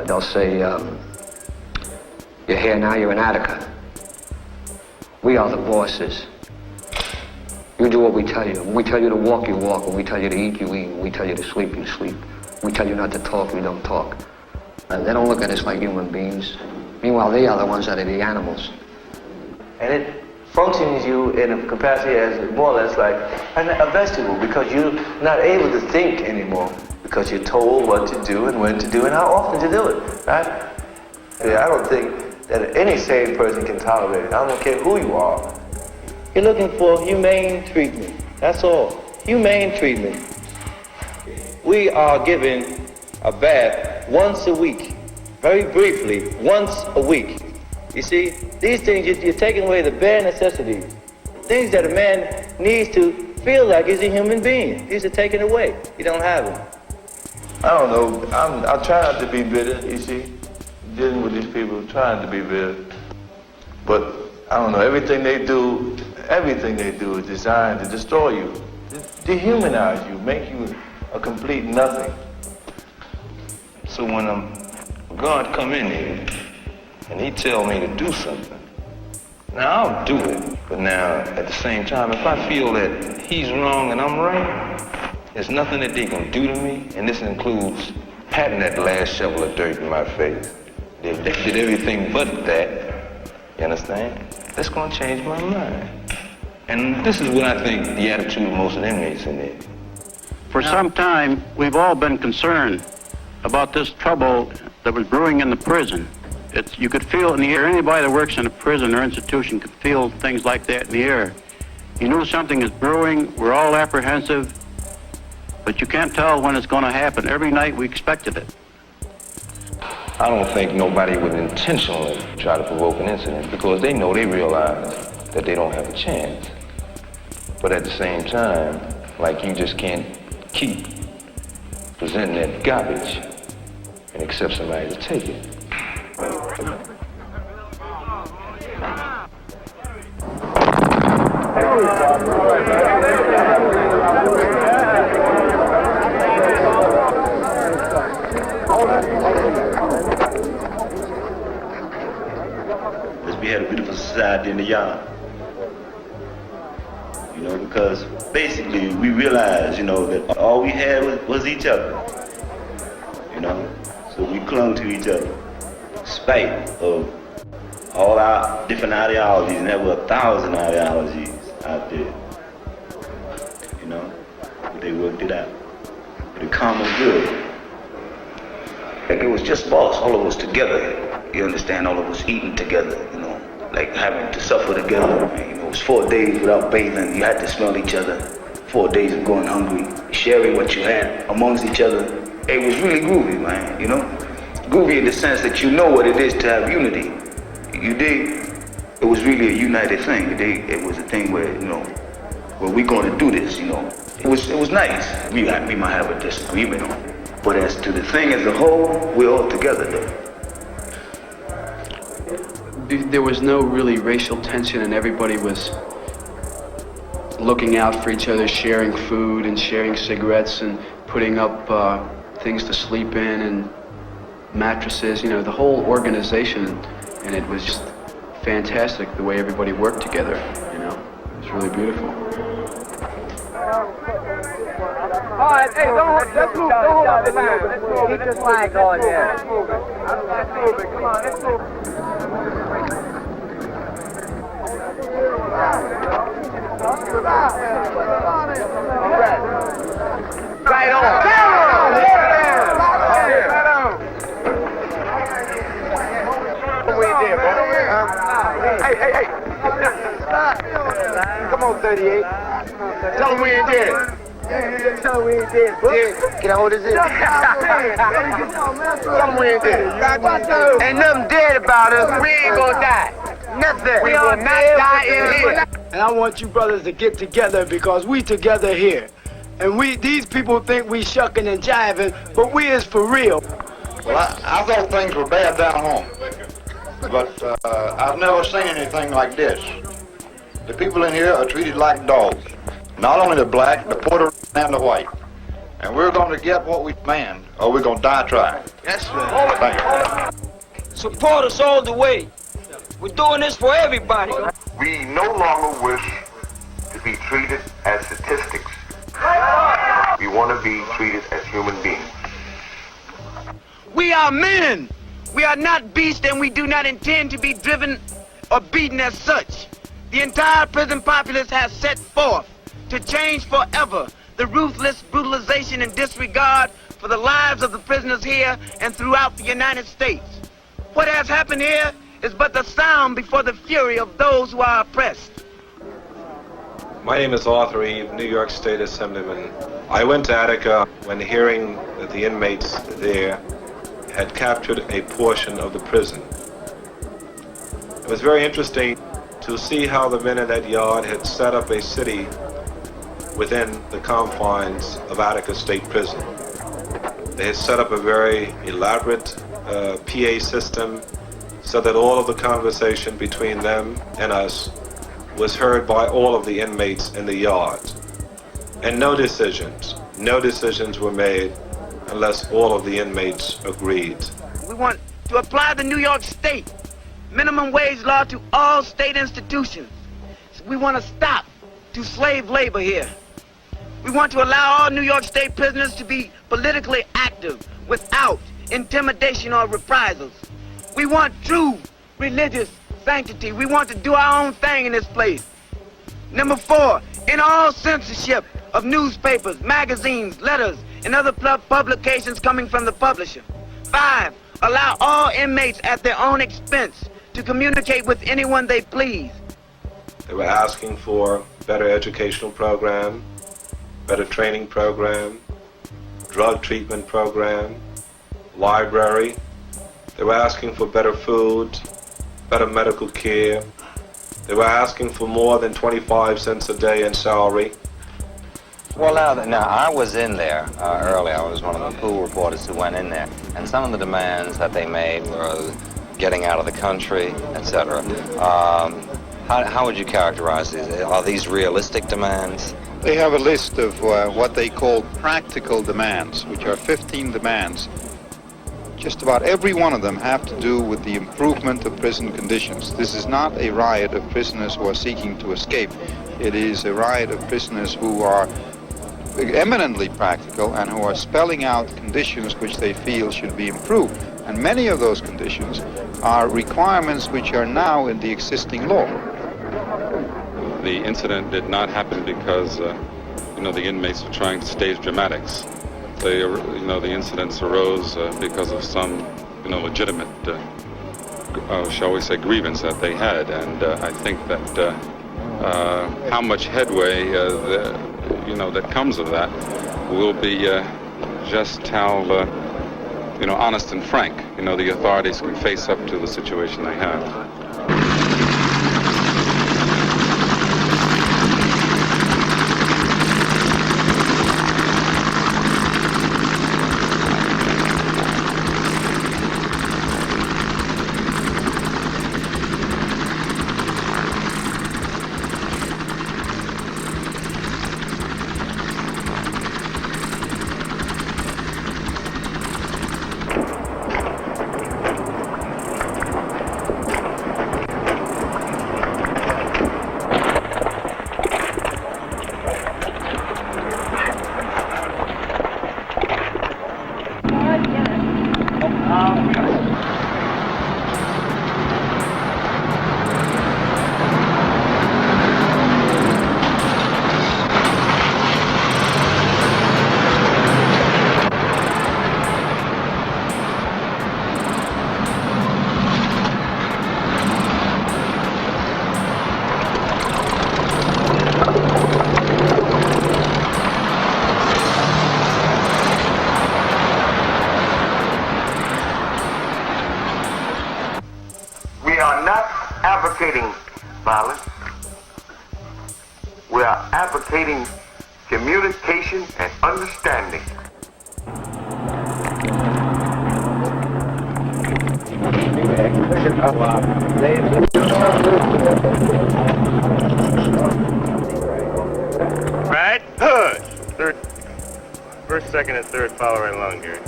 They'll say, you're here now, you're in Attica. We are the bosses. You do what we tell you. When we tell you to walk, you walk. When we tell you to eat, you eat. When we tell you to sleep, you sleep. When we tell you not to talk, we don't talk. They don't look at us like human beings. Meanwhile, they are the ones that are the animals. And it functions you in a capacity as more or less like a vegetable, because you're not able to think anymore, because you're told what to do and when to do and how often to do it, right? I don't think that any sane person can tolerate it. I don't care who you are. You're looking for humane treatment. That's all. Humane treatment. We are given a bath once a week, very briefly, once a week. You see, these things, you're taking away the bare necessities, things that a man needs to feel like he's a human being. These are taken away. You don't have them. I don't know. I try not to be bitter, you see. Dealing with these people, trying to be bitter. But I don't know, everything they do is designed to destroy you, dehumanize you, make you a complete nothing. So when God come in here and he tell me to do something, now I'll do it. But now, at the same time, if I feel that he's wrong and I'm right, there's nothing that they can do to me, and this includes patting that last shovel of dirt in my face. They did everything but that, you understand? That's gonna change my mind. And this is what I think the attitude of most inmates in there. For some time, we've all been concerned about this trouble that was brewing in the prison. You could feel in the air. Anybody that works in a prison or institution could feel things like that in the air. You know something is brewing. We're all apprehensive, but you can't tell when it's going to happen. Every night we expected it. I don't think nobody would intentionally try to provoke an incident, because they realize that they don't have a chance. But at the same time, like, you just can't keep presenting that garbage and expect somebody to take it. We had a beautiful society in the yard, because basically we realized, that all we had was each other, so we clung to each other, in spite of all our different ideologies, and there were 1,000 ideologies out there, but they worked it out for the common good. Like, it was just us, all of us together. You understand, all of us eating together, like having to suffer together. It was 4 days without bathing. You had to smell each other. 4 days of going hungry, sharing what you had amongst each other. It was really groovy, man, Groovy in the sense that you know what it is to have unity. You dig? It was really a united thing. It was a thing where, where we going to do this, It was nice. We might have a disagreement on it. But as to the thing as a whole, we're all together, though. There was no really racial tension, and everybody was looking out for each other, sharing food and sharing cigarettes and putting up things to sleep in and mattresses, the whole organization. And it was just fantastic the way everybody worked together, It was really beautiful. All right, hey, let's hold up the line. Let's move. Keep this line going there. Let's move it. Come on, let's move it. Right on. Down! What we did, bro? Hey. Come on, 38. Tell them we ain't dead. Tell him we ain't dead, bro. Can I hold this in? Tell him we ain't dead. Ain't nothing dead about us. We ain't gonna die. Nothing. We will not die in here. And I want you brothers to get together because we together here. And these people think we shucking and jiving, but we is for real. Well, I thought things were bad down home. But I've never seen anything like this. The people in here are treated like dogs. Not only the black, the Puerto Rican, and the white. And we're going to get what we demand, or we're going to die trying. Yes, sir. Thank you. Support us all the way. We're doing this for everybody. We no longer wish to be treated as statistics. We want to be treated as human beings. We are men. We are not beasts, and we do not intend to be driven or beaten as such. The entire prison populace has set forth to change forever the ruthless brutalization and disregard for the lives of the prisoners here and throughout the United States. What has happened here is but the sound before the fury of those who are oppressed. My name is Arthur Eve, New York State Assemblyman. I went to Attica when hearing that the inmates there had captured a portion of the prison. It was very interesting to see how the men in that yard had set up a city within the confines of Attica State Prison. They had set up a very elaborate PA system so that all of the conversation between them and us was heard by all of the inmates in the yard. And no decisions were made unless all of the inmates agreed. We want to apply the New York State minimum wage law to all state institutions. We want to stop to slave labor here. We want to allow all New York State prisoners to be politically active without intimidation or reprisals. We want true religious sanctity. We want to do our own thing in this place. Number 4, in all censorship of newspapers, magazines, letters, and other publications coming from the publisher. 5, allow all inmates at their own expense to communicate with anyone they please. They were asking for better educational program, better training program, drug treatment program, library. They were asking for better food, better medical care. They were asking for more than 25 cents a day in salary. Well, now I was in there early. I was one of the pool reporters who went in there. And some of the demands that they made were getting out of the country, etc. How would you characterize these? Are these realistic demands? They have a list of what they call practical demands, which are 15 demands. Just about every one of them have to do with the improvement of prison conditions. This is not a riot of prisoners who are seeking to escape. It is a riot of prisoners who are eminently practical and who are spelling out conditions which they feel should be improved. And many of those conditions are requirements which are now in the existing law. The incident did not happen because, the inmates were trying to stage dramatics. The incidents arose because of some, legitimate, shall we say, grievance that they had. And I think that how much headway, that comes of that will be just how, honest and frank, the authorities can face up to the situation they have. advocating violence. We are advocating communication and understanding. Right, push. Third, first, second, and third follow right along here.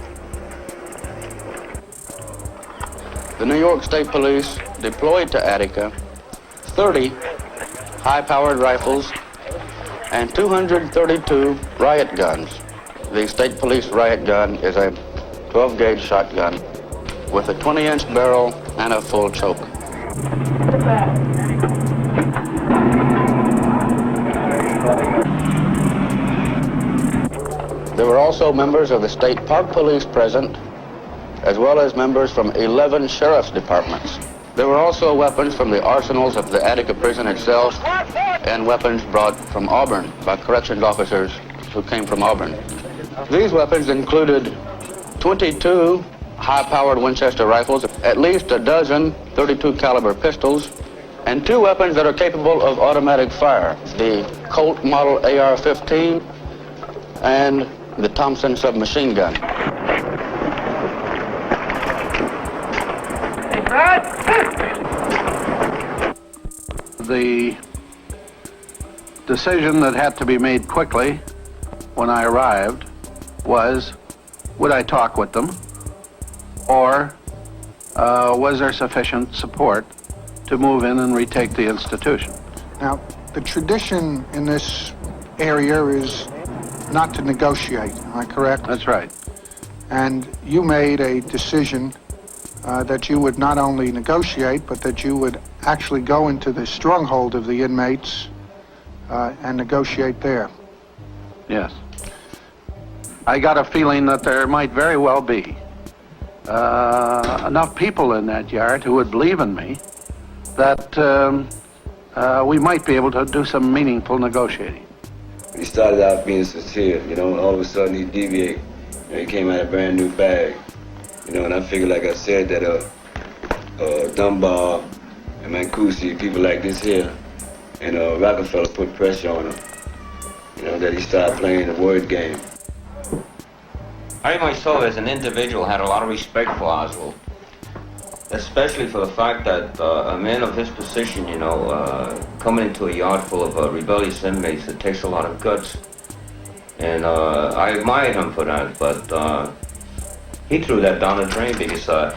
The New York State Police deployed to Attica 30 high-powered rifles and 232 riot guns. The State Police riot gun is a 12-gauge shotgun with a 20-inch barrel and a full choke. There were also members of the State Park Police present, as well as members from 11 sheriff's departments. There were also weapons from the arsenals of the Attica Prison itself and weapons brought from Auburn by corrections officers who came from Auburn. These weapons included 22 high-powered Winchester rifles, at least a dozen .32 caliber pistols, and 2 weapons that are capable of automatic fire, the Colt model AR-15 and the Thompson submachine gun. The decision that had to be made quickly when I arrived was, would I talk with them, or was there sufficient support to move in and retake the institution? Now, the tradition in this area is not to negotiate, am I correct? That's right. And you made a decision that you would not only negotiate, but that you would actually go into the stronghold of the inmates and negotiate there. Yes. I got a feeling that there might very well be enough people in that yard who would believe in me that we might be able to do some meaningful negotiating. He started out being sincere, you know, and all of a sudden he deviated. You know, he came out a brand new bag, you know, and I figured, like I said, that Dunbar and Mancusi, people like this here, and Rockefeller put pressure on him, you know, that he started playing the word game. I myself, as an individual, had a lot of respect for Oswald, especially for the fact that a man of his position, you know, coming into a yard full of rebellious inmates, it takes a lot of guts. And I admired him for that, but he threw that down the drain because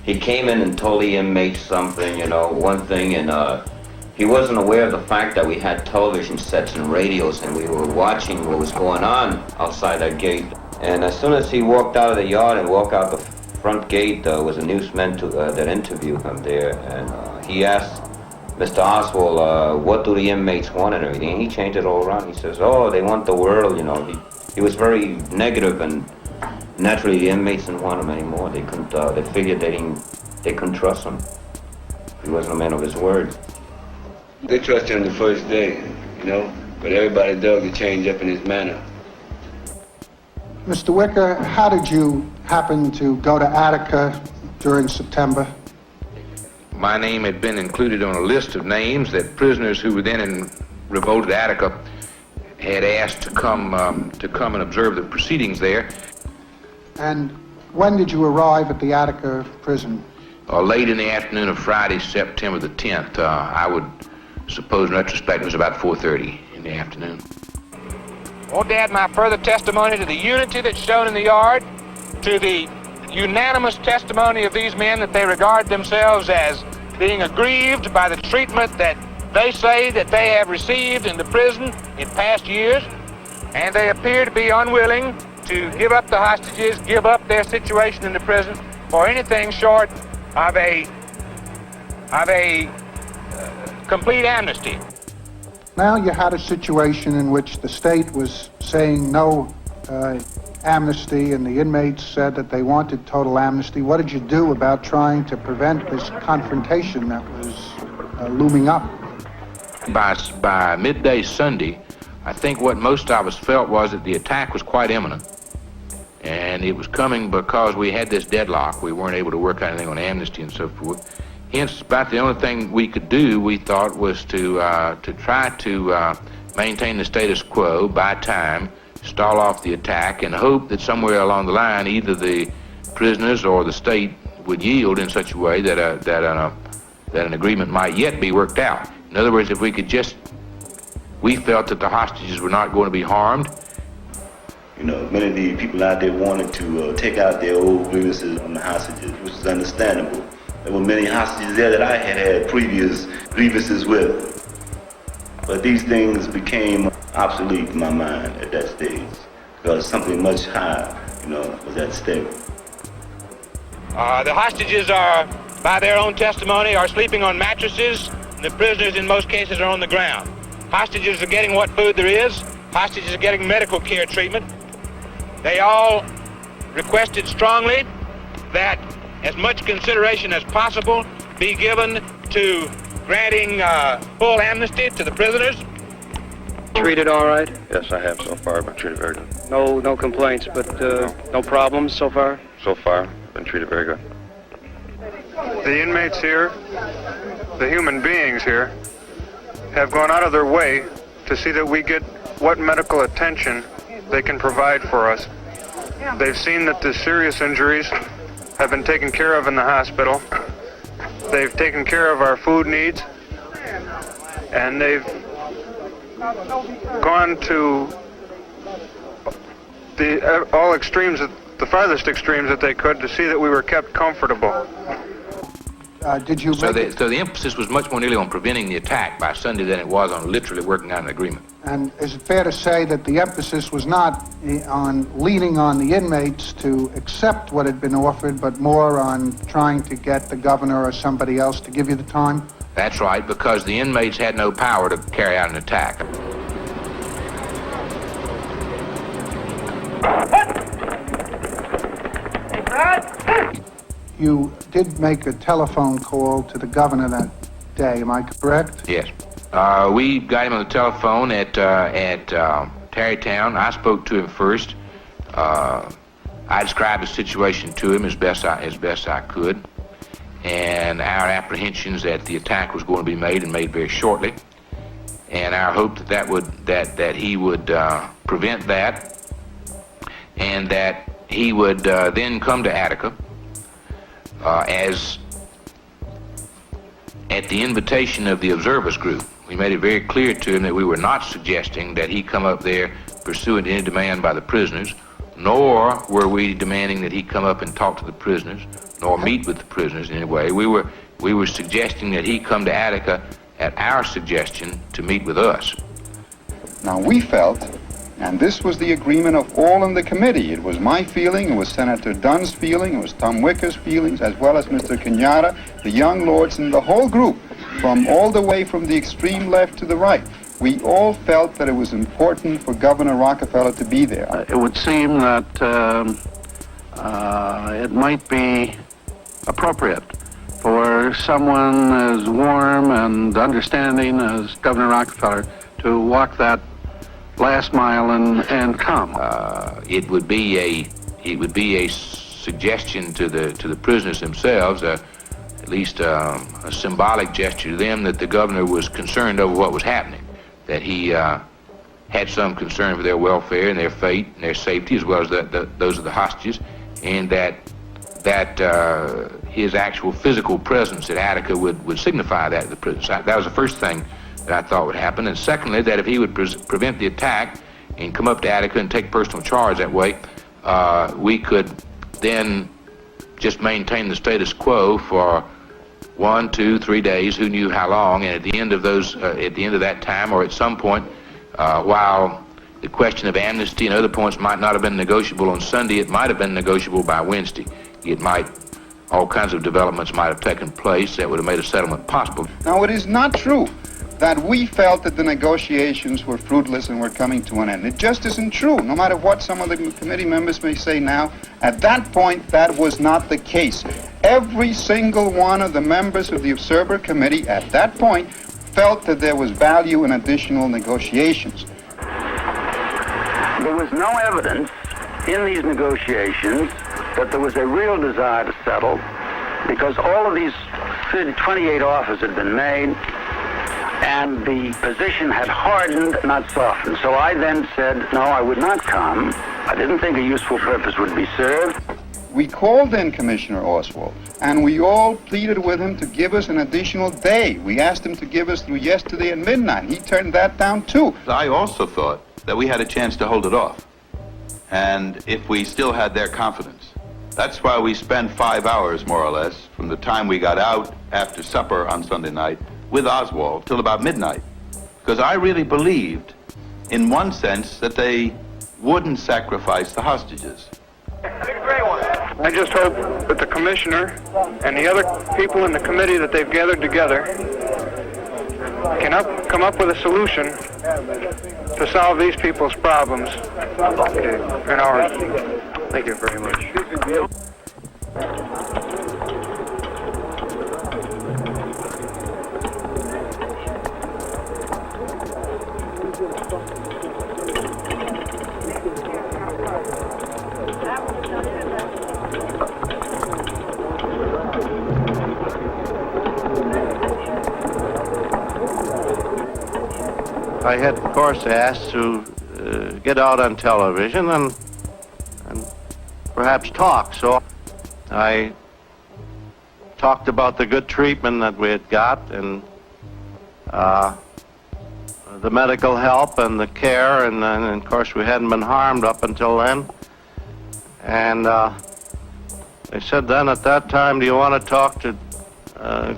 he came in and told the inmates something, you know, one thing, and he wasn't aware of the fact that we had television sets and radios and we were watching what was going on outside that gate. And as soon as he walked out of the yard and walked out the front gate, was a newsman that interviewed him there, and he asked Mr. Oswald, what do the inmates want and everything, and he changed it all around. He says, oh, they want the world, you know. He was very negative, and naturally the inmates didn't want him anymore. They couldn't, they figured they couldn't trust him. He wasn't a man of his word. They trusted him the first day, you know, but everybody dug to change up in his manner. Mr. Wicker, how did you happen to go to Attica during September? My name had been included on a list of names that prisoners who were then in revolted Attica had asked to come and observe the proceedings there. And when did you arrive at the Attica prison? Late in the afternoon of Friday, September the 10th. I would suppose in retrospect it was about 4:30 in the afternoon. Oh, Dad, my further testimony to the unity that's shown in the yard, to the unanimous testimony of these men that they regard themselves as being aggrieved by the treatment that they say that they have received in the prison in past years, and they appear to be unwilling to give up the hostages, give up their situation in the prison for anything short of a complete amnesty. Now you had a situation in which the state was saying no amnesty, and the inmates said that they wanted total amnesty. What did you do about trying to prevent this confrontation that was looming up? By midday Sunday, I think what most of us felt was that the attack was quite imminent. And it was coming because we had this deadlock. We weren't able to work out anything on amnesty and so forth. Hence, about the only thing we could do, we thought, was to try to maintain the status quo, buy time, stall off the attack, and hope that somewhere along the line, either the prisoners or the state would yield in such a way that an agreement might yet be worked out. In other words, if we could we felt that the hostages were not going to be harmed. You know, many of the people out there wanted to take out their old grievances on the hostages, which is understandable. There were many hostages there that I had previous grievances with. But these things became obsolete in my mind at that stage because something much higher, was at stake. The hostages are, by their own testimony, are sleeping on mattresses. The prisoners, in most cases, are on the ground. Hostages are getting what food there is. Hostages are getting medical care treatment. They all requested strongly that as much consideration as possible be given to granting full amnesty to the prisoners. Treated all right? Yes, I have so far. Been treated very good. No complaints, but no problems so far? So far, been treated very good. The inmates here, the human beings here, have gone out of their way to see that we get what medical attention they can provide for us. They've seen that the serious injuries have been taken care of in the hospital. They've taken care of our food needs, and they've gone to all extremes, the farthest extremes that they could, to see that we were kept comfortable. So the emphasis was much more nearly on preventing the attack by Sunday than it was on literally working out an agreement. And is it fair to say that the emphasis was not on leaning on the inmates to accept what had been offered, but more on trying to get the governor or somebody else to give you the time? That's right, because the inmates had no power to carry out an attack. You did make a telephone call to the governor that day, am I correct? Yes. We got him on the telephone at Tarrytown. I spoke to him first. I described the situation to him as best I could, and our apprehensions that the attack was going to be made and made very shortly, and our hope that he would prevent that, and that he would then come to Attica as at the invitation of the observers group. We made it very clear to him that we were not suggesting that he come up there pursuant to any demand by the prisoners, nor were we demanding that he come up and talk to the prisoners, nor meet with the prisoners in any way. We were suggesting that he come to Attica at our suggestion to meet with us. Now we felt, and this was the agreement of all in the committee, it was my feeling, it was Senator Dunn's feeling, it was Tom Wicker's feelings, as well as Mr. Kenyatta, the young lords, and the whole group, from all the way from the extreme left to the right. We all felt that it was important for Governor Rockefeller to be there. It would seem that it might be appropriate for someone as warm and understanding as Governor Rockefeller to walk that last mile and come. It would be a suggestion to the prisoners themselves, at least a symbolic gesture to them, that the governor was concerned over what was happening, that he had some concern for their welfare and their fate and their safety, as well as those of the hostages, and that his actual physical presence at Attica would signify that to the prisoners. That was the first thing that I thought would happen. And secondly, that if he would prevent the attack and come up to Attica and take personal charge that way, we could then just maintain the status quo for 1, 2, 3 days, who knew how long, and at the end of that time, or at some point, while the question of amnesty and other points might not have been negotiable on Sunday, it might have been negotiable by Wednesday. All kinds of developments might have taken place that would have made a settlement possible. Now, it is not true that we felt that the negotiations were fruitless and were coming to an end. It just isn't true, no matter what some of the committee members may say now. At that point, that was not the case. Every single one of the members of the Observer Committee at that point felt that there was value in additional negotiations. There was no evidence in these negotiations that there was a real desire to settle, because all of these 28 offers had been made, and the position had hardened, not softened. So I then said, no, I would not come. I didn't think a useful purpose would be served. We called in Commissioner Oswald, and we all pleaded with him to give us an additional day. We asked him to give us through yesterday at midnight. He turned that down too. I also thought that we had a chance to hold it off, and if we still had their confidence. That's why we spent 5 hours, more or less, from the time we got out after supper on Sunday night with Oswald till about midnight. Because I really believed, in one sense, that they wouldn't sacrifice the hostages. I just hope that the commissioner and the other people in the committee that they've gathered together can come up with a solution to solve these people's problems and ours. Thank you very much. I had, of course, asked to get out on television and perhaps talk. So I talked about the good treatment that we had got and the medical help and the care, and then, of course, we hadn't been harmed up until then. And they said then at that time, do you want to talk to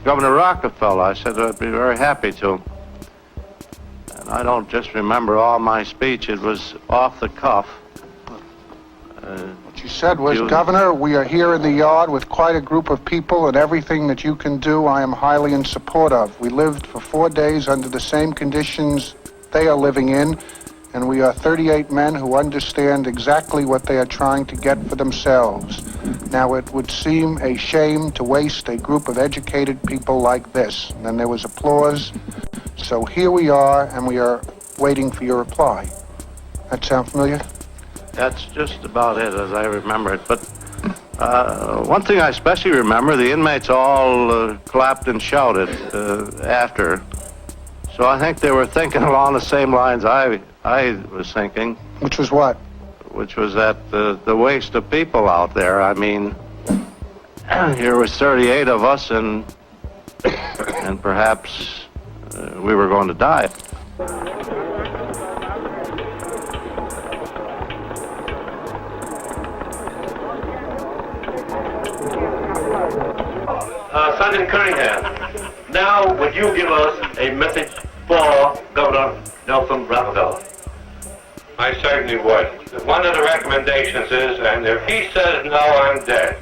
Governor Rockefeller? I said I'd be very happy to. And I don't just remember all my speech. It was off the cuff. What you said was, Governor, we are here in the yard with quite a group of people, and everything that you can do, I am highly in support of. We lived for 4 days under the same conditions they are living in, and we are 38 men who understand exactly what they are trying to get for themselves. Now, it would seem a shame to waste a group of educated people like this. And then there was applause. So here we are, and we are waiting for your reply. That sound familiar? That's just about it as I remember it. But one thing I especially remember, the inmates all clapped and shouted after. So I think they were thinking along the same lines I was thinking. Which was what? Which was that the waste of people out there. I mean, here was 38 of us, and perhaps we were going to die. Sergeant Cunningham, now would you give us a message for Governor Nelson Rockefeller? I certainly would. One of the recommendations is, and if he says no, I'm dead.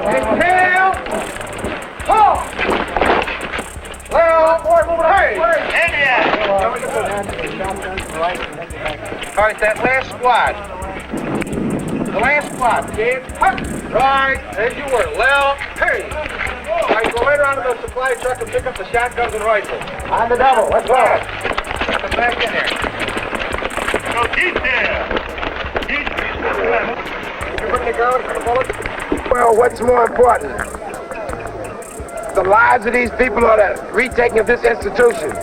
Inhale. Halt. Well, hey. All right, that last squad. The last squad, kid. Right, as you were. Lil, hey. All right, go right around to the supply truck and pick up the shotguns and rifles. On the double, let's go. Get them back in there. Go deep there. Did you bring the guns for the bullets? Well, what's more important? The lives of these people or the retaking of this institution?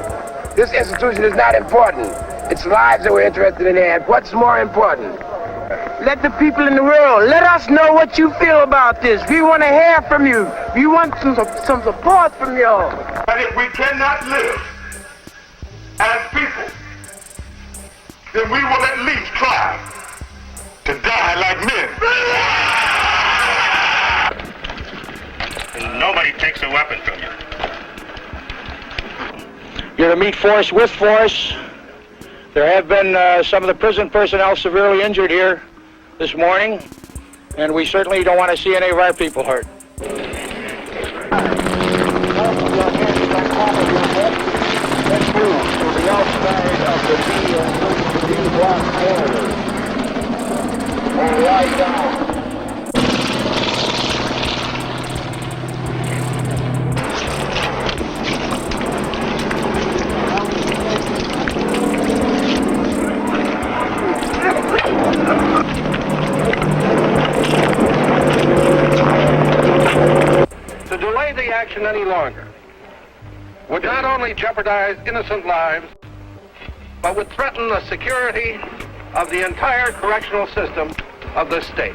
This institution is not important. It's lives that we're interested in here. What's more important? Let the people in the world, let us know what you feel about this. We want to hear from you. We want some support from y'all. And if we cannot live as people, then we will at least try to die like men. And nobody takes a weapon from you. You're to meet force with force. There have been some of the prison personnel severely injured here this morning, and we certainly don't want to see any of our people hurt. any longer would not only jeopardize innocent lives, but would threaten the security of the entire correctional system of this state.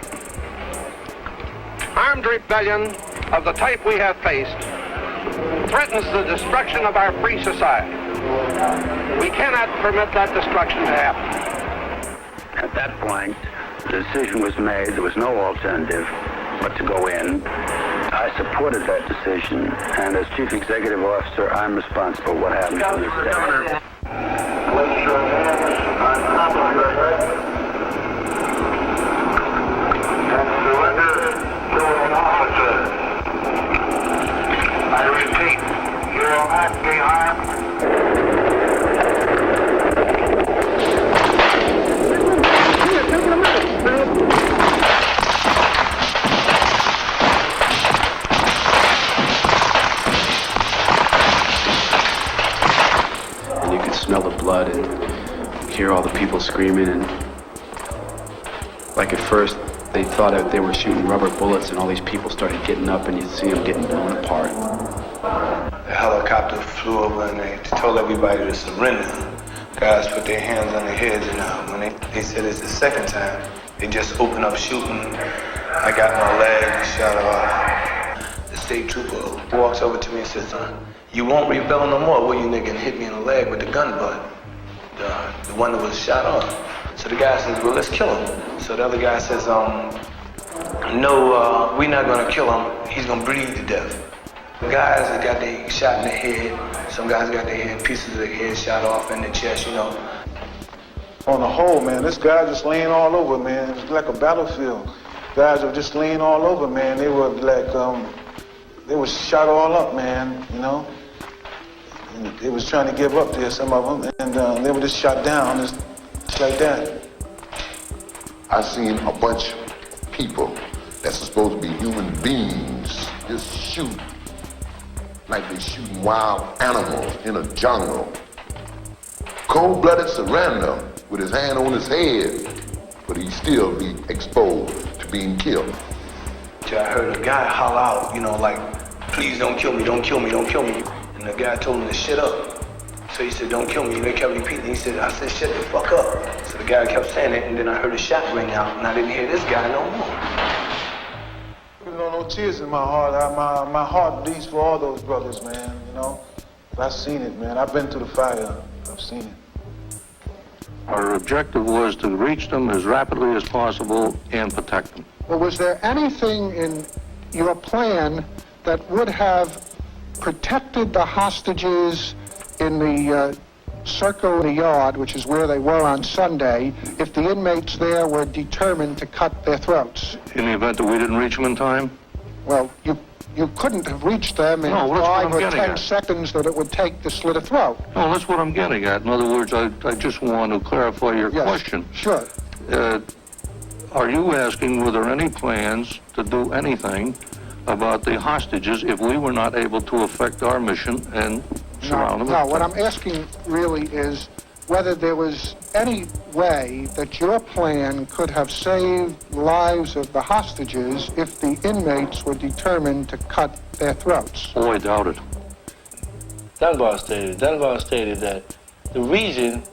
Armed rebellion of the type we have faced threatens the destruction of our free society. We cannot permit that destruction to happen. At that point, the decision was made. There was no alternative but to go in. I supported that decision, and as Chief Executive Officer, I'm responsible for what happens in this state. Place your hands on top of your head and surrender to an officer. I repeat, you will not be harmed. And you could smell the blood and hear all the people screaming, and like at first they thought that they were shooting rubber bullets, and all these people started getting up and you'd see them getting blown apart. The helicopter flew over and they told everybody to surrender. Guys put their hands on their heads, and when they said it's the second time, they just opened up shooting. I got my leg shot off. The state trooper walks over to me and says, "You won't rebel no more, will you, nigga?" And hit me in the leg with the gun butt, the one that was shot on. So the guy says, "Well, let's kill him." So the other guy says, "No, we're not gonna kill him. He's gonna bleed to death." The guys that got their shot in the head, some guys got their head, pieces of their head shot off in the chest, you know. On the whole, man, this guy just laying all over, man. It was like a battlefield. Guys were just laying all over, man. They were like, they were shot all up, man, you know. And they was trying to give up there, some of them, and they were just shot down, just like that. I seen a bunch of people that's supposed to be human beings just shoot like they shooting wild animals in a jungle. Cold-blooded surrender with his hand on his head, but he still be exposed to being killed. I heard a guy holler out, you know, like, "Please don't kill me, don't kill me, don't kill me." And the guy told him to shut up. So he said, "Don't kill me." And they kept repeating. He said, "I said, shut the fuck up." So the guy kept saying it, and then I heard a shot ring out, and I didn't hear this guy no more. You know, no tears in my heart. My heart beats for all those brothers, man, you know. But I've seen it, man. I've been through the fire. I've seen it. Our objective was to reach them as rapidly as possible and protect them. Well, was there anything in your plan that would have protected the hostages in the circle in the yard, which is where they were on Sunday, if the inmates there were determined to cut their throats? In the event that we didn't reach them in time? Well, you couldn't have reached them in 5 or 10 seconds that it would take to slit a throat. No, that's what I'm getting at. In other words, I just want to clarify your question. Sure. Are you asking were there any plans to do anything about the hostages if we were not able to effect our mission and surround them? No, what I'm asking really is whether there was any way that your plan could have saved lives of the hostages if the inmates were determined to cut their throats. Oh, I doubt it. Dunbar stated that the reason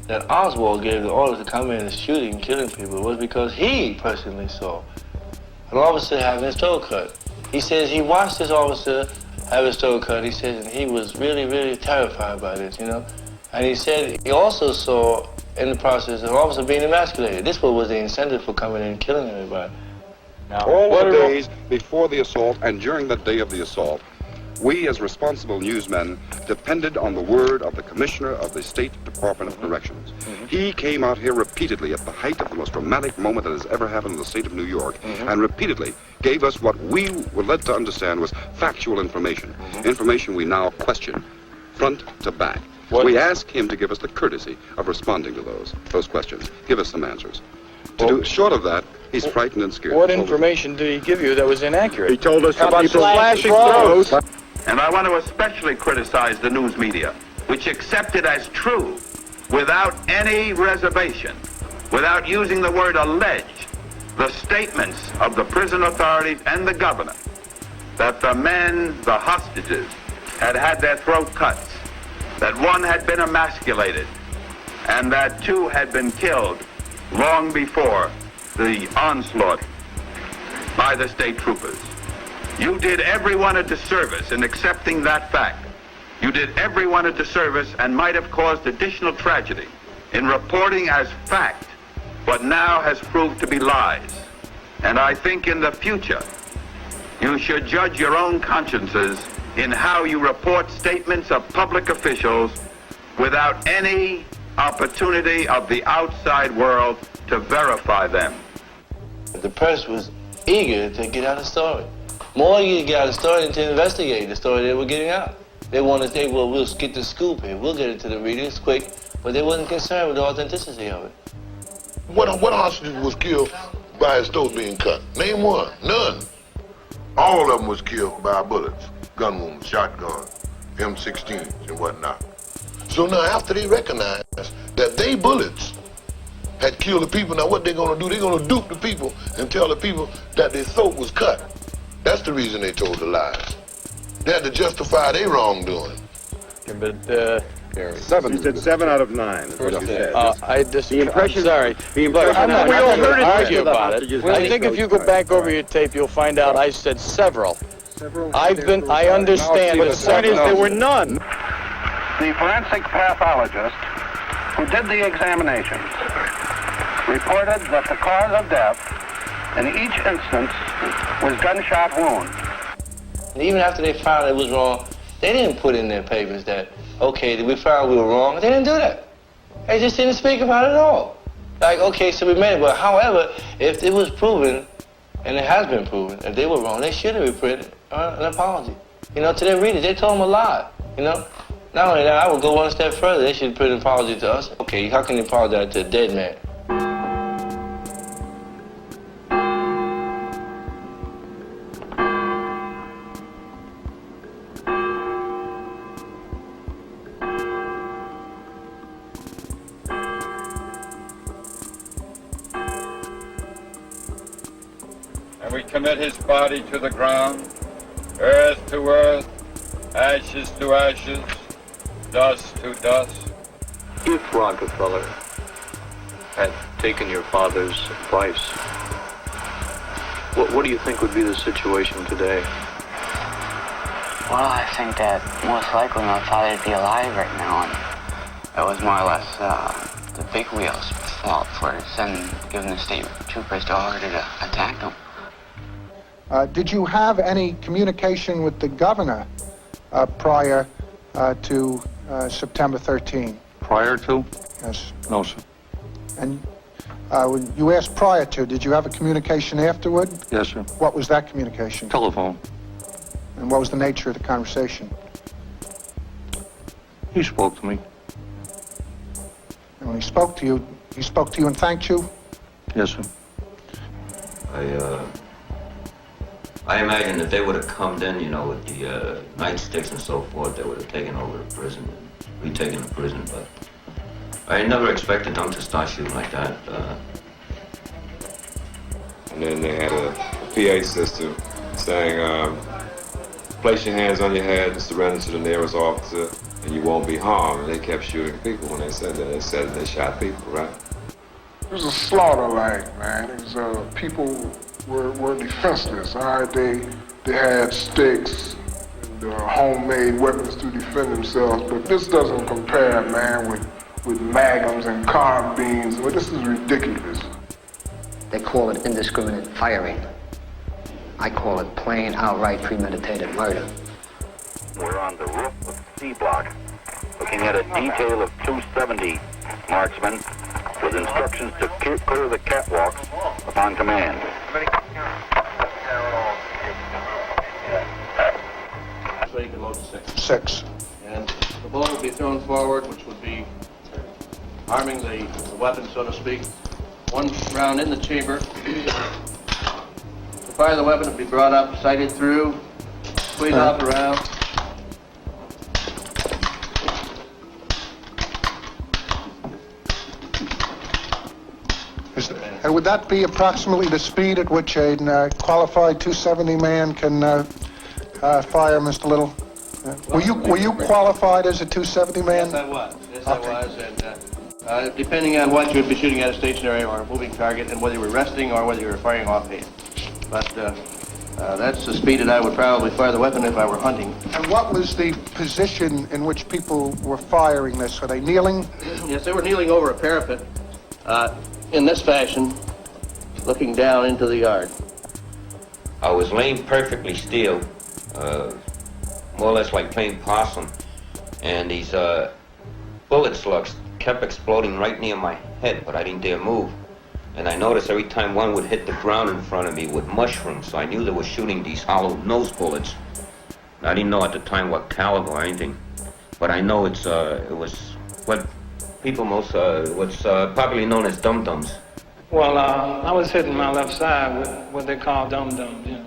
that Oswald gave the order to come in and shooting and killing people was because he personally saw an officer having his throat cut. He says he watched this officer have his throat cut. He says and he was really, really terrified by this, you know. And he said he also saw in the process an officer being emasculated. This was the incentive for coming in and killing everybody. Now, all the days before the assault and during the day of the assault, we as responsible newsmen depended on the word of the Commissioner of the State Department of Corrections. He came out here repeatedly at the height of the most dramatic moment that has ever happened in the state of New York, and repeatedly gave us what we were led to understand was factual information, information we now question, front to back. We ask him to give us the courtesy of responding to those questions. Give us some answers. Short of that, he's frightened and scared. What information did he give you that was inaccurate? He told us about people slashing throats. And I want to especially criticize the news media, which accepted as true, without any reservation, without using the word alleged, the statements of the prison authorities and the governor that the men, the hostages, had had their throat cuts, that one had been emasculated, and that two had been killed long before the onslaught by the state troopers. You did everyone a disservice in accepting that fact. You did everyone a disservice and might have caused additional tragedy in reporting as fact what now has proved to be lies. And I think in the future, you should judge your own consciences in how you report statements of public officials without any opportunity of the outside world to verify them. The press was eager to get out a story. More eager to get out a story than to investigate the story they were getting out. They wanted to think, well, we'll get the scoop here. We'll get it to the readers quick, but they wasn't concerned with the authenticity of it. What hostage was killed by his throat being cut? Name one. None. All of them was killed by bullets, gun wounds, shotgun, M16s and whatnot. So now after they recognized that they bullets had killed the people, now what they're gonna do? They're gonna dupe the people and tell the people that their throat was cut. That's the reason they told the lies. They had to justify their wrongdoing. But, Seven. You said 7 out of 9 is what you said. The impression, sorry. The impression, we all heard it. argue about it. I think if you go back over your tape, you'll find out I said several. I understand, but the point is there were none. The forensic pathologist who did the examinations reported that the cause of death in each instance was gunshot wound. And even after they found it was wrong, they didn't put in their papers that, okay, we found we were wrong. They didn't do that. They just didn't speak about it at all. Like, okay, so we made it. But however, if it was proven, and it has been proven, that they were wrong, they should have reported an apology. You know, to their readers, they told them a lie, you know? Not only that, I would go one step further. They should put an apology to us. Okay, how can you apologize to a dead man? And we commit his body to the ground, earth to earth, ashes to ashes, dust to dust. If Rockefeller had taken your father's advice, what do you think would be the situation today? Well, I think that most likely my father would be alive right now, and it was more or less the big wheels' fault for giving the state troopers the order to attack them. Did you have any communication with the governor prior to September 13? Prior to? Yes. No, sir. And when you asked prior to, did you have a communication afterward? Yes, sir. What was that communication? Telephone. And what was the nature of the conversation? He spoke to me. And when he spoke to you and thanked you? Yes, sir. I imagine that they would have come in, you know, with the nightsticks and so forth, they would have taken over the prison, retaken the prison, but I never expected them to start shooting like that. And then they had a PA system saying, place your hands on your head and surrender to the nearest officer and you won't be harmed. And they kept shooting people when they said that. They said they shot people, right? It was a slaughter line, man. It was, people were defenseless. All right, they had sticks and homemade weapons to defend themselves, but this doesn't compare, man, with magnums and carbines. Well, this is ridiculous. They call it indiscriminate firing. I call it plain, outright, premeditated murder. We're on the roof of C Block, looking at a detail of 270 marksmen with instructions to clear the catwalk upon command. So you can load 6. 6. And the bullet would be thrown forward, which would be arming the weapon, so to speak. One round in the chamber. To fire the weapon, it would be brought up, sighted through, squeeze off around. And would that be approximately the speed at which a qualified 270 man can fire, Mr. Little? Were you qualified as a 270 man? Yes, I was. Yes, I was. And depending on what you would be shooting at, a stationary or a moving target, and whether you were resting or whether you were firing off-hand. But that's the speed that I would probably fire the weapon if I were hunting. And what was the position in which people were firing this? Were they kneeling? Yes, they were kneeling over a parapet in this fashion, looking down into the yard. I was laying perfectly still, more or less like playing possum, and these bullet slugs kept exploding right near my head, but I didn't dare move. And I noticed every time one would hit the ground in front of me with mushrooms, so I knew they were shooting these hollow nose bullets. I didn't know at the time what caliber or anything, but I know it was what people most, what's popularly known as dum-dums. Well, I was hitting my left side with what they call dum-dums, you know.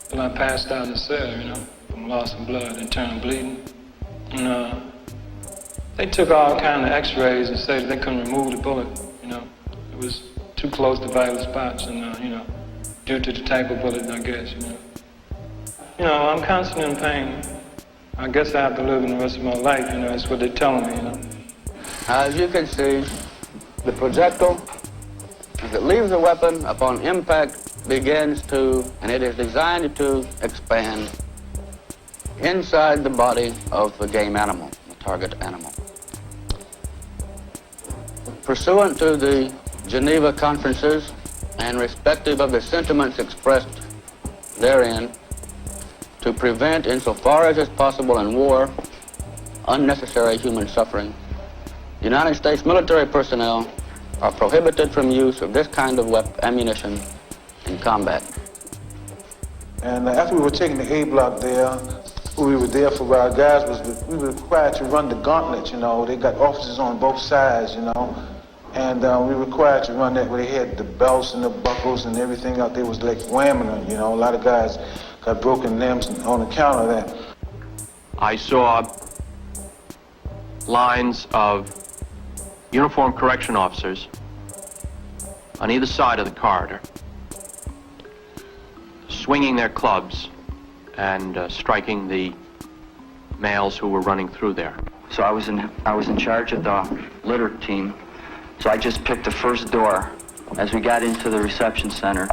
Till I passed out in the cell, you know, from loss of blood, internal bleeding. And they took all kind of x-rays and said they couldn't remove the bullet, you know. It was too close to vital spots and, you know, due to the type of bullet, I guess, you know. You know, I'm constantly in pain. I guess I have to live in the rest of my life, you know, that's what they're telling me, you know. As you can see, the projectile, as it leaves the weapon upon impact, begins to, and it is designed to expand inside the body of the game animal, the target animal. Pursuant to the Geneva Conferences and respective of the sentiments expressed therein, to prevent, insofar as is possible in war, unnecessary human suffering, United States military personnel are prohibited from use of this kind of ammunition in combat. And after we were taking the A block there, we were there for our guys, we were required to run the gauntlet, you know. They got officers on both sides, you know. And we were required to run that where they had the belts and the buckles and everything out there was like whamming them, you know. A lot of guys got broken limbs on account of that. I saw lines of uniformed correction officers on either side of the corridor, swinging their clubs and striking the males who were running through there. So I was in charge of the litter team. So I just picked the first door as we got into the reception center.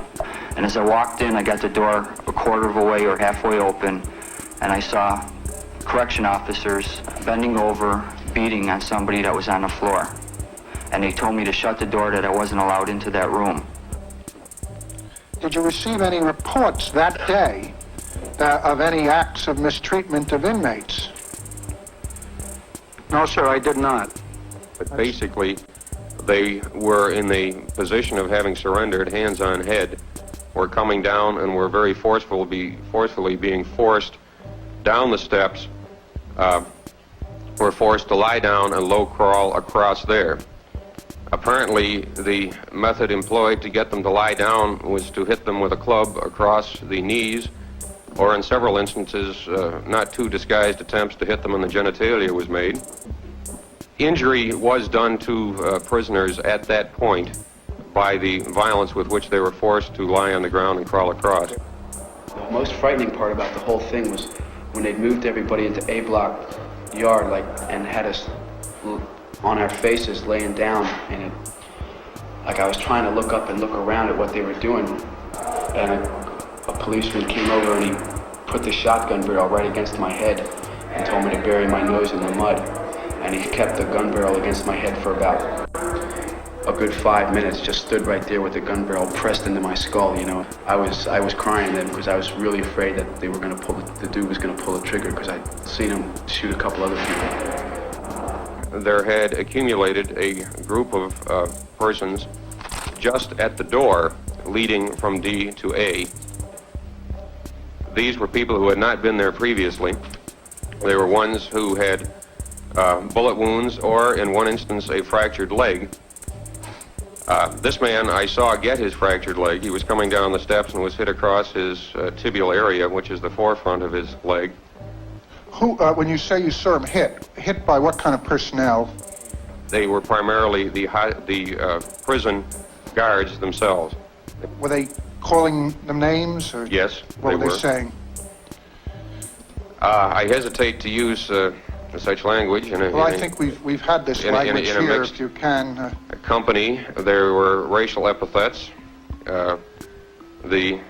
And as I walked in, I got the door a quarter of a way or halfway open, and I saw correction officers bending over, beating on somebody that was on the floor. And they told me to shut the door, that I wasn't allowed into that room. Did you receive any reports that day of any acts of mistreatment of inmates? No, sir, I did not. But basically, they were in the position of having surrendered, hands on head, were coming down and were very forcefully being forced down the steps, were forced to lie down and low crawl across there. Apparently, the method employed to get them to lie down was to hit them with a club across the knees, or in several instances, not too disguised attempts to hit them in the genitalia was made. Injury was done to prisoners at that point by the violence with which they were forced to lie on the ground and crawl across. The most frightening part about the whole thing was when they moved everybody into A block yard, and had us on our faces laying down, and I was trying to look up and look around at what they were doing, and a policeman came over and he put the shotgun barrel right against my head and told me to bury my nose in the mud. And he kept the gun barrel against my head for about a good 5 minutes, just stood right there with the gun barrel pressed into my skull, you know. I was crying then because I was really afraid that they were going to the dude was going to pull the trigger, because I'd seen him shoot a couple other people. There had accumulated a group of persons just at the door leading from D to A. These were people who had not been there previously. They were ones who had bullet wounds, or in one instance, a fractured leg. This man, I saw get his fractured leg. He was coming down the steps and was hit across his tibial area, which is the forefront of his leg. Who, when you say you saw him hit by what kind of personnel? They were primarily the prison guards themselves. Were they calling them names, or yes, what were they saying? I hesitate to use such language in a... Well, I think we've had this language here, if you can... company. There were racial epithets. The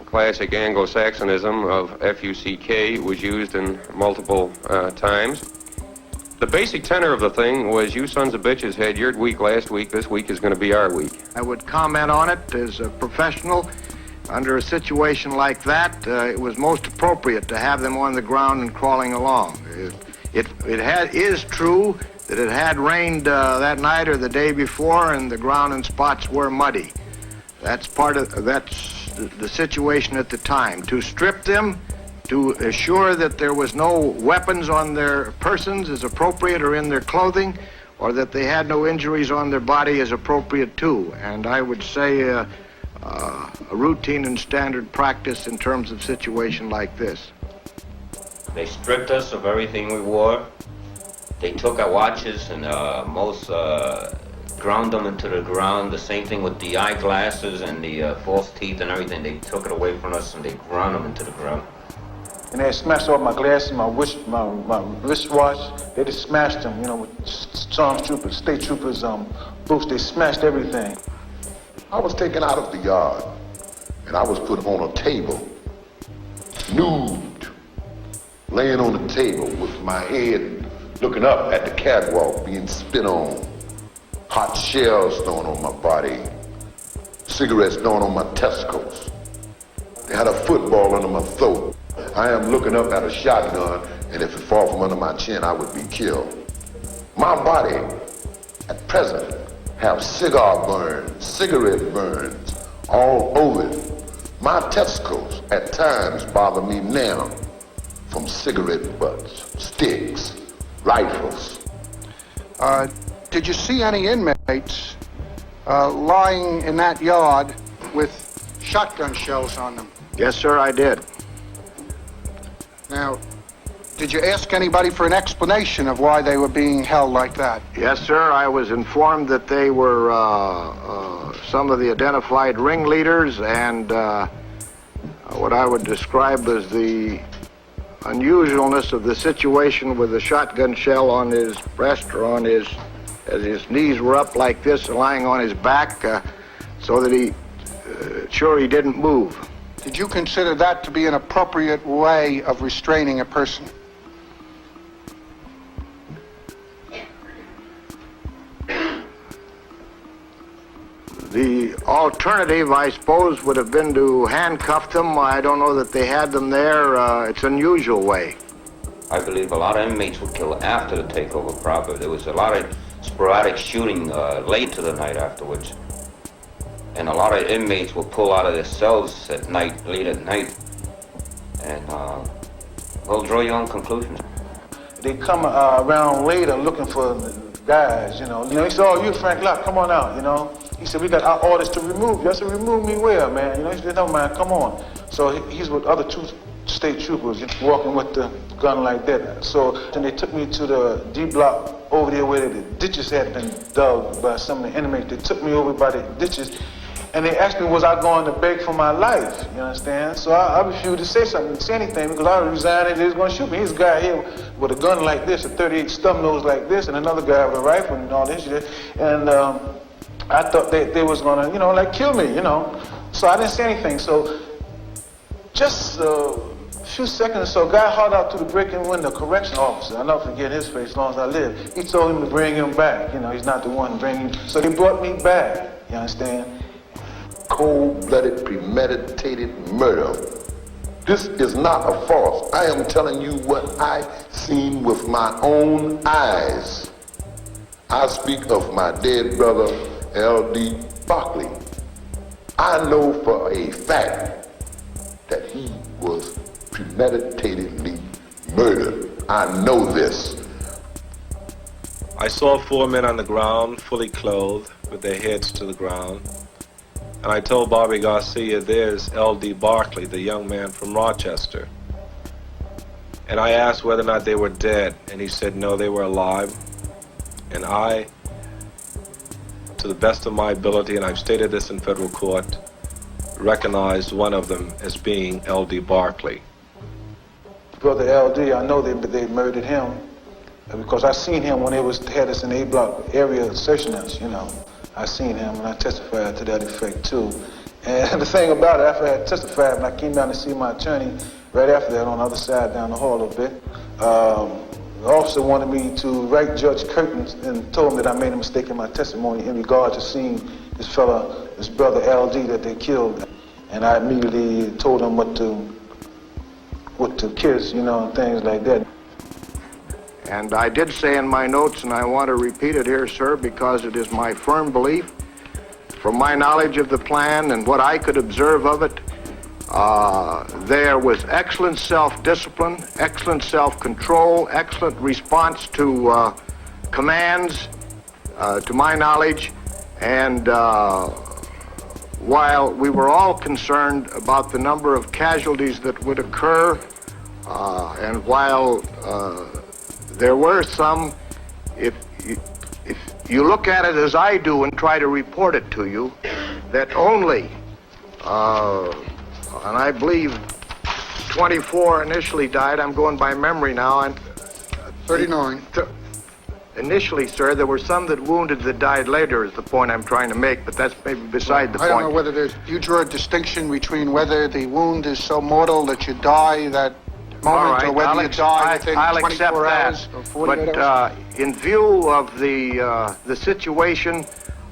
classic Anglo-Saxonism of F-U-C-K was used in multiple times. The basic tenor of the thing was, you sons of bitches had your week last week, this week is going to be our week. I would comment on it as a professional. Under a situation like that, it was most appropriate to have them on the ground and crawling along. It is true that it had rained that night or the day before, and the ground in spots were muddy. That's the situation at the time. To strip them, to assure that there was no weapons on their persons is appropriate, or in their clothing, or that they had no injuries on their body is appropriate too. And I would say a routine and standard practice in terms of situation like this. They stripped us of everything we wore. They took our watches and most ground them into the ground. The same thing with the eyeglasses and the false teeth and everything. They took it away from us and they ground them into the ground. And they smashed all my glasses, my wristwatch. They just smashed them, you know, with stormtroopers, state troopers, boots. They smashed everything. I was taken out of the yard, and I was put on a table, nude, laying on the table with my head looking up at the catwalk, being spit on, hot shells thrown on my body, cigarettes thrown on my testicles. They had a football under my throat. I am looking up at a shotgun, and if it fall from under my chin, I would be killed. My body, at present, have cigar burns, cigarette burns all over it. My testicles at times bother me now from cigarette butts, sticks, rifles. Did you see any inmates lying in that yard with shotgun shells on them? Yes, sir, I did. Now, did you ask anybody for an explanation of why they were being held like that? Yes, sir. I was informed that they were some of the identified ringleaders, and what I would describe as the unusualness of the situation with the shotgun shell on his breast or on his, as his knees were up like this, lying on his back, so that he didn't move. Did you consider that to be an appropriate way of restraining a person? The alternative, I suppose, would have been to handcuff them. I don't know that they had them there. It's an unusual way. I believe a lot of inmates were killed after the takeover proper. There was a lot of sporadic shooting late to the night afterwards. And a lot of inmates will pull out of their cells at night, late at night, and well, draw your own conclusions. They come around later looking for guys, you know. He said, "Oh, you Frank Locke, come on out," you know. He said, "We got our orders to remove you." I said, "Remove me where, man?" You know, he said, "No, man, come on." So he's with other two state troopers walking with the gun like that. So then they took me to the D block over there where the ditches had been dug by some of the inmates. They took me over by the ditches. And they asked me, was I going to beg for my life? You understand? So I refused to say something, say anything, because I resigned and they was going to shoot me. Here's a guy here with a gun like this, a .38 stub nose like this, and another guy with a rifle and all this shit. And I thought they was going to, you know, like kill me, you know. So I didn't say anything. So just a few seconds or so, a guy hauled out through the break-in window, correction officer. I'll never forget his face as long as I live. He told him to bring him back. You know, he's not the one bringing him. So they brought me back, you understand? Cold-blooded, premeditated murder. This is not a farce. I am telling you what I seen with my own eyes. I speak of my dead brother, L.D. Barkley. I know for a fact that he was premeditatedly murdered. I know this. I saw 4 men on the ground, fully clothed, with their heads to the ground. And I told Bobby Garcia, there's L.D. Barkley, the young man from Rochester. And I asked whether or not they were dead, and he said no, they were alive. And I, to the best of my ability, and I've stated this in federal court, recognized one of them as being L.D. Barkley. brother LD, I know they murdered him because I seen him when they had us in the A block area searching us, you know. I seen him and I testified to that effect too. And the thing about it, after I had testified and I came down to see my attorney right after that on the other side down the hall a little bit, the officer wanted me to write Judge Curtin and told him that I made a mistake in my testimony in regard to seeing this fella, this brother LD that they killed. And I immediately told him what to kiss, you know, and things like that. And I did say in my notes, and I want to repeat it here, sir, because it is my firm belief, from my knowledge of the plan and what I could observe of it, there was excellent self-discipline, excellent self-control, excellent response to commands, to my knowledge, and while we were all concerned about the number of casualties that would occur, and while there were some, if you look at it as I do and try to report it to you, that only, and I believe 24 initially died, I'm going by memory now, and 39. Initially, sir, there were some that wounded that died later is the point I'm trying to make, but that's maybe beside the point. I don't know whether you draw a distinction between whether the wound is so mortal that you die that moment, or whether you die within 24 hours or 48 hours. But in view of the situation,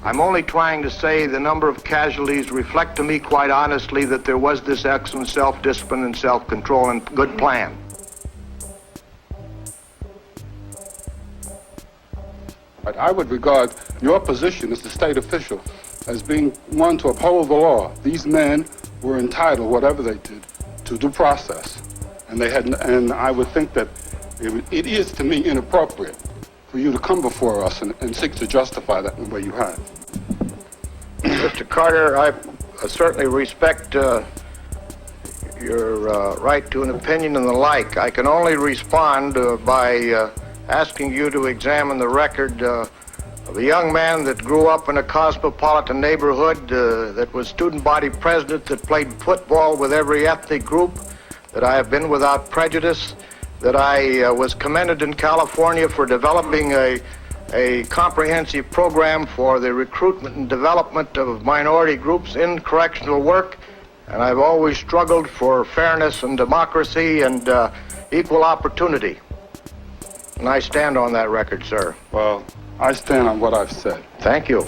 I'm only trying to say the number of casualties reflect to me quite honestly that there was this excellent self-discipline and self-control and good plan. But I would regard your position as a state official as being one to uphold the law. These men were entitled, whatever they did, to due process. And I would think that it is to me inappropriate for you to come before us and seek to justify that in the way you have. Mr. Carter, I certainly respect your right to an opinion and the like. I can only respond by asking you to examine the record of a young man that grew up in a cosmopolitan neighborhood, that was student body president, that played football with every ethnic group, that I have been without prejudice, that I was commended in California for developing a comprehensive program for the recruitment and development of minority groups in correctional work, and I've always struggled for fairness and democracy and equal opportunity. And I stand on that record, sir. Well, I stand on what I've said. Thank you.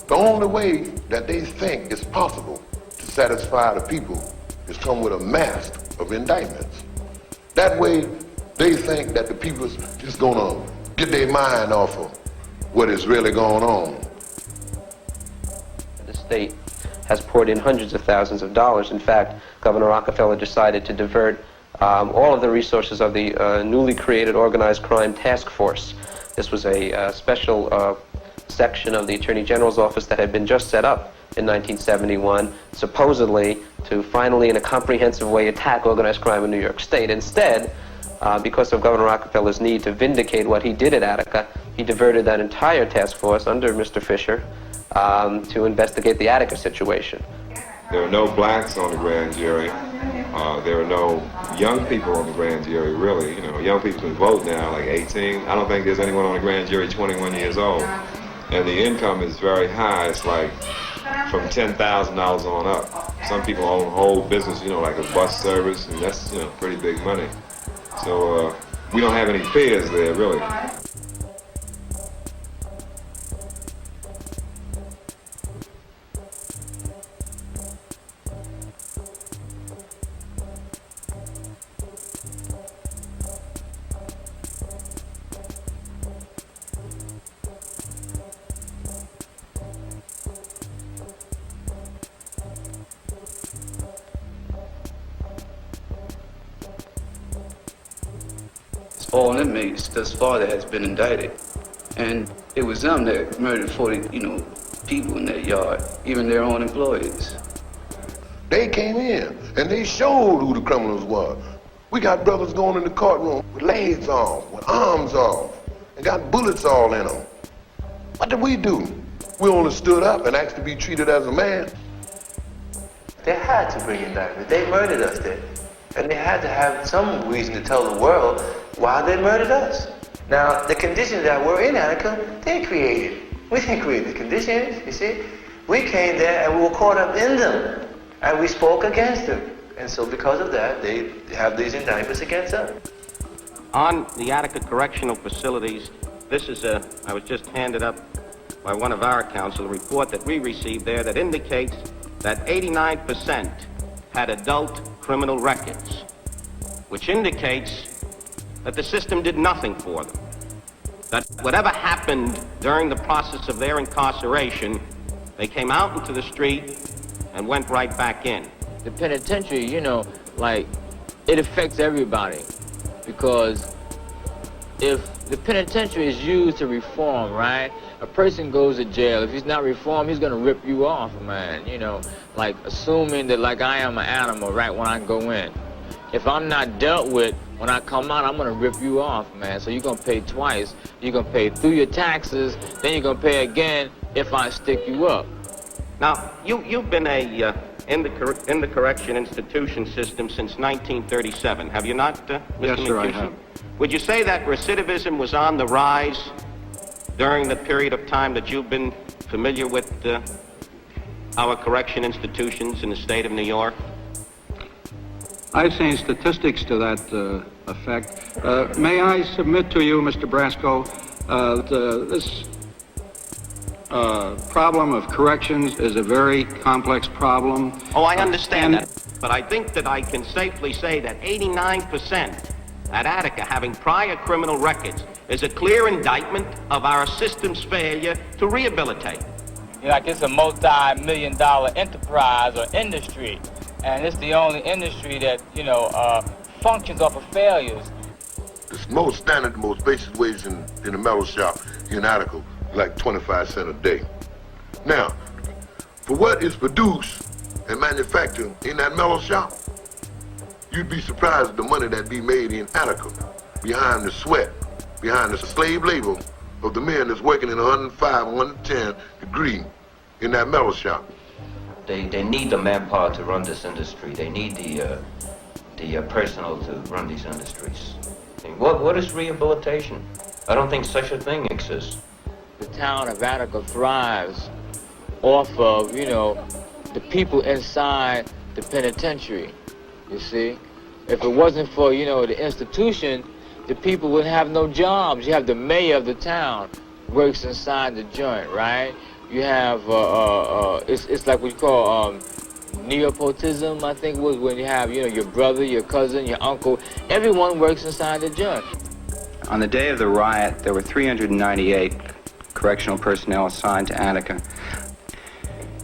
The only way that they think it's possible to satisfy the people is come with a mass of indictments. That way, they think that the people's just gonna get their mind off of what is really going on. The state has poured in hundreds of thousands of dollars. In fact, Governor Rockefeller decided to divert all of the resources of the newly created organized crime task force. This was a special section of the Attorney General's office that had been just set up in 1971, supposedly to finally in a comprehensive way attack organized crime in New York State. Instead, because of Governor Rockefeller's need to vindicate what he did at Attica, he diverted that entire task force under Mr. Fisher to investigate the Attica situation. There are no blacks on the grand jury. There are no young people on the grand jury, really. You know, young people can vote now, like 18. I don't think there's anyone on the grand jury 21 years old. And the income is very high. It's like from $10,000 on up. Some people own whole business, you know, like a bus service, and that's, you know, pretty big money. So we don't have any fears there, really. all inmates thus far that has been indicted. And it was them that murdered 40, people in that yard, even their own employees. They came in and they showed who the criminals were. We got brothers going in the courtroom with legs off, with arms off, and got bullets all in them. What did we do? We only stood up and asked to be treated as a man. They had to bring indictment. They murdered us there. And they had to have some reason to tell the world why they murdered us. Now, the conditions that were in Attica, they created. We didn't create the conditions, you see. We came there and we were caught up in them. And we spoke against them. And so because of that, they have these indictments against us. On the Attica Correctional Facilities, this is I was just handed up by one of our counsel, a report that we received there that indicates that 89% had adult criminal records, which indicates that the system did nothing for them. That whatever happened during the process of their incarceration, they came out into the street and went right back in. The penitentiary, it affects everybody, because if the penitentiary is used to reform, right? A person goes to jail. If he's not reformed, he's gonna rip you off, man. Assuming that I am an animal, right, when I go in. If I'm not dealt with, when I come out, I'm gonna rip you off, man. So you're gonna pay twice. You're gonna pay through your taxes, then you're gonna pay again if I stick you up. Now, you've been in the correction institution system since 1937, have you not, Mr. Yes, sir, I McCusick? have. Would you say that recidivism was on the rise during the period of time that you've been familiar with our correction institutions in the state of New York? I've seen statistics to that effect. May I submit to you, Mr. Brasco, this problem of corrections is a very complex problem. Oh, I understand that. But I think that I can safely say that 89% at Attica having prior criminal records is a clear indictment of our system's failure to rehabilitate. It's a multi-million-dollar enterprise or industry, and it's the only industry that, functions off of failures. The most standard, the most basic wage in the metal shop in Attica, like 25 cents a day. Now, for what is produced and manufactured in that metal shop, you'd be surprised at the money that be made in Attica behind the sweat, behind the slave labor of the men that's working in 105, 110 degree in that metal shop. They need the manpower to run this industry. They need the personnel to run these industries. What is rehabilitation? I don't think such a thing exists. The town of Attica thrives off of, the people inside the penitentiary, you see. If it wasn't for, the institution, the people would have no jobs. You have the mayor of the town works inside the joint, right? You have, it's like what you call nepotism, I think it was, when you have, your brother, your cousin, your uncle. Everyone works inside the joint. On the day of the riot, there were 398 correctional personnel assigned to Attica.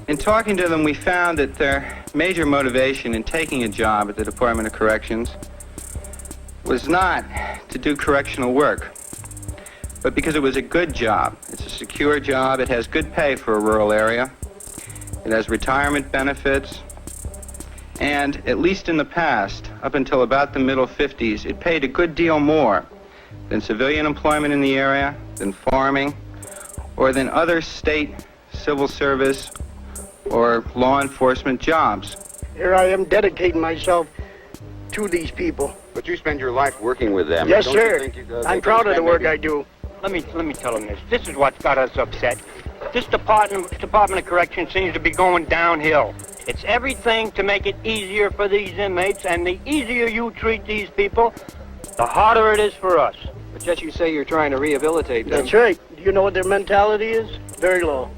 In talking to them, we found that their major motivation in taking a job at the Department of Corrections was not to do correctional work, but because it was a good job. It's a secure job. It has good pay for a rural area. It has retirement benefits. And at least in the past, up until about the middle 50s, it paid a good deal more than civilian employment in the area, than farming, or than other state civil service or law enforcement jobs. Here I am dedicating myself to these people. But you spend your life working with them. Yes, Don't sir. you think I'm proud of the work I do. Let me tell them this. This is what's got us upset. This Department of Correction seems to be going downhill. It's everything to make it easier for these inmates, and the easier you treat these people, the harder it is for us. But yet you say you're trying to rehabilitate them. That's right. Do you know what their mentality is? Very low.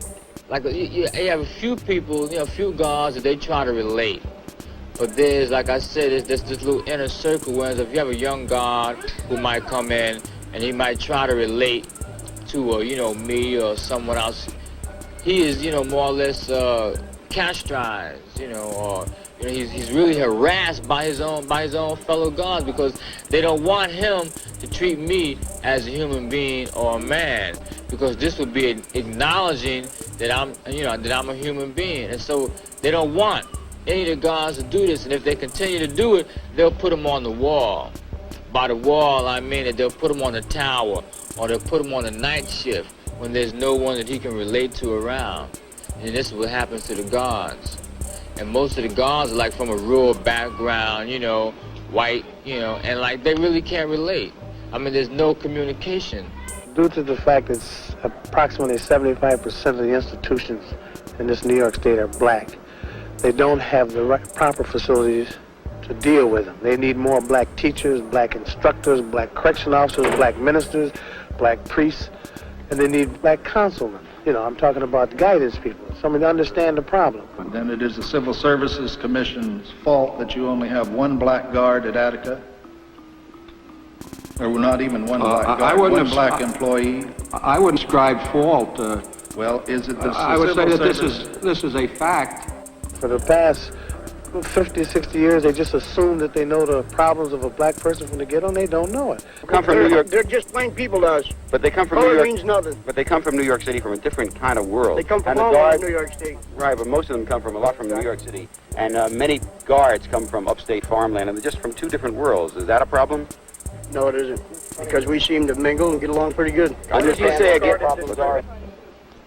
You have a few people, a few guards that they try to relate. But there's, like I said, there's this little inner circle, whereas if you have a young guard who might come in and he might try to relate to, me or someone else, he is, more or less castrized, or You know, he's really harassed by his own fellow guards because they don't want him to treat me as a human being or a man, because this would be acknowledging that I'm a human being, and so they don't want any of the guards to do this. And if they continue to do it, they'll put him on the wall. By the wall, I mean that they'll put him on the tower, or they'll put him on the night shift when there's no one that he can relate to around. And this is what happens to the guards. And most of the guards are like from a rural background, you know, white, you know, and like they really can't relate. I mean, there's no communication. Due to the fact that approximately 75% of the institutions in this New York State are black, they don't have the proper facilities to deal with them. They need more black teachers, black instructors, black correction officers, black ministers, black priests, and they need black councilmen. You know, I'm talking about guidance people, somebody to understand the problem. And then it is the Civil Services Commission's fault that you only have one black guard at Attica? Or not even one black guard, one black employee? I wouldn't ascribe fault. Well, is it the I would say that this is a fact. For the past 50, 60 years, they just assume that they know the problems of a black person from the ghetto, and they don't know it. Come from New York. They're just plain people to us. But they come from New Color York. means nothing. But they come from New York City, from a different kind of world. They come from and the all guards, over New York State. Right, but most of them come from a lot from New York City. And many guards come from upstate farmland, and they're just from two different worlds. Is that a problem? No, it isn't. Because we seem to mingle and get along pretty good.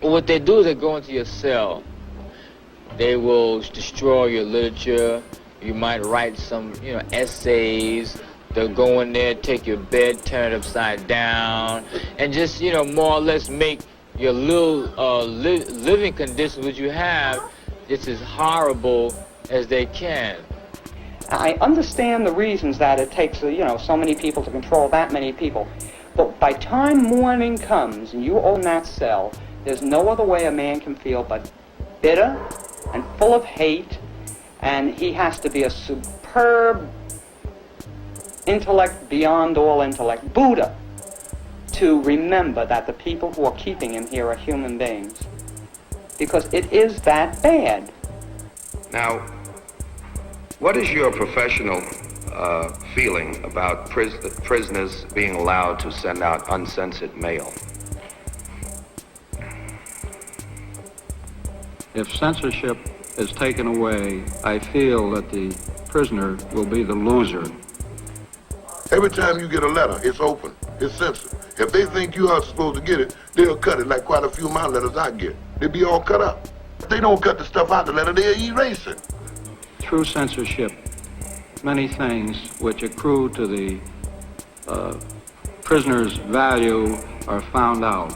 What they do is they go into your cell. They will destroy your literature. You might write some, you know, essays. They'll go in there, take your bed, turn it upside down, and just, you know, more or less make your little living conditions which you have just as horrible as they can. I understand the reasons that it takes, you know, so many people to control that many people. But by time morning comes and you own that cell, there's no other way a man can feel but bitter and full of hate, and he has to be a superb intellect beyond all intellect, Buddha, to remember that the people who are keeping him here are human beings. Because it is that bad. Now, what is your professional feeling about prisoners being allowed to send out uncensored mail? If censorship is taken away, I feel that the prisoner will be the loser. Every time you get a letter, it's open, it's censored. If they think you are supposed to get it, they'll cut it, like quite a few of my letters I get. They be all cut up. If they don't cut the stuff out the letter, they'll erase it. Through censorship, many things which accrue to the prisoner's value are found out.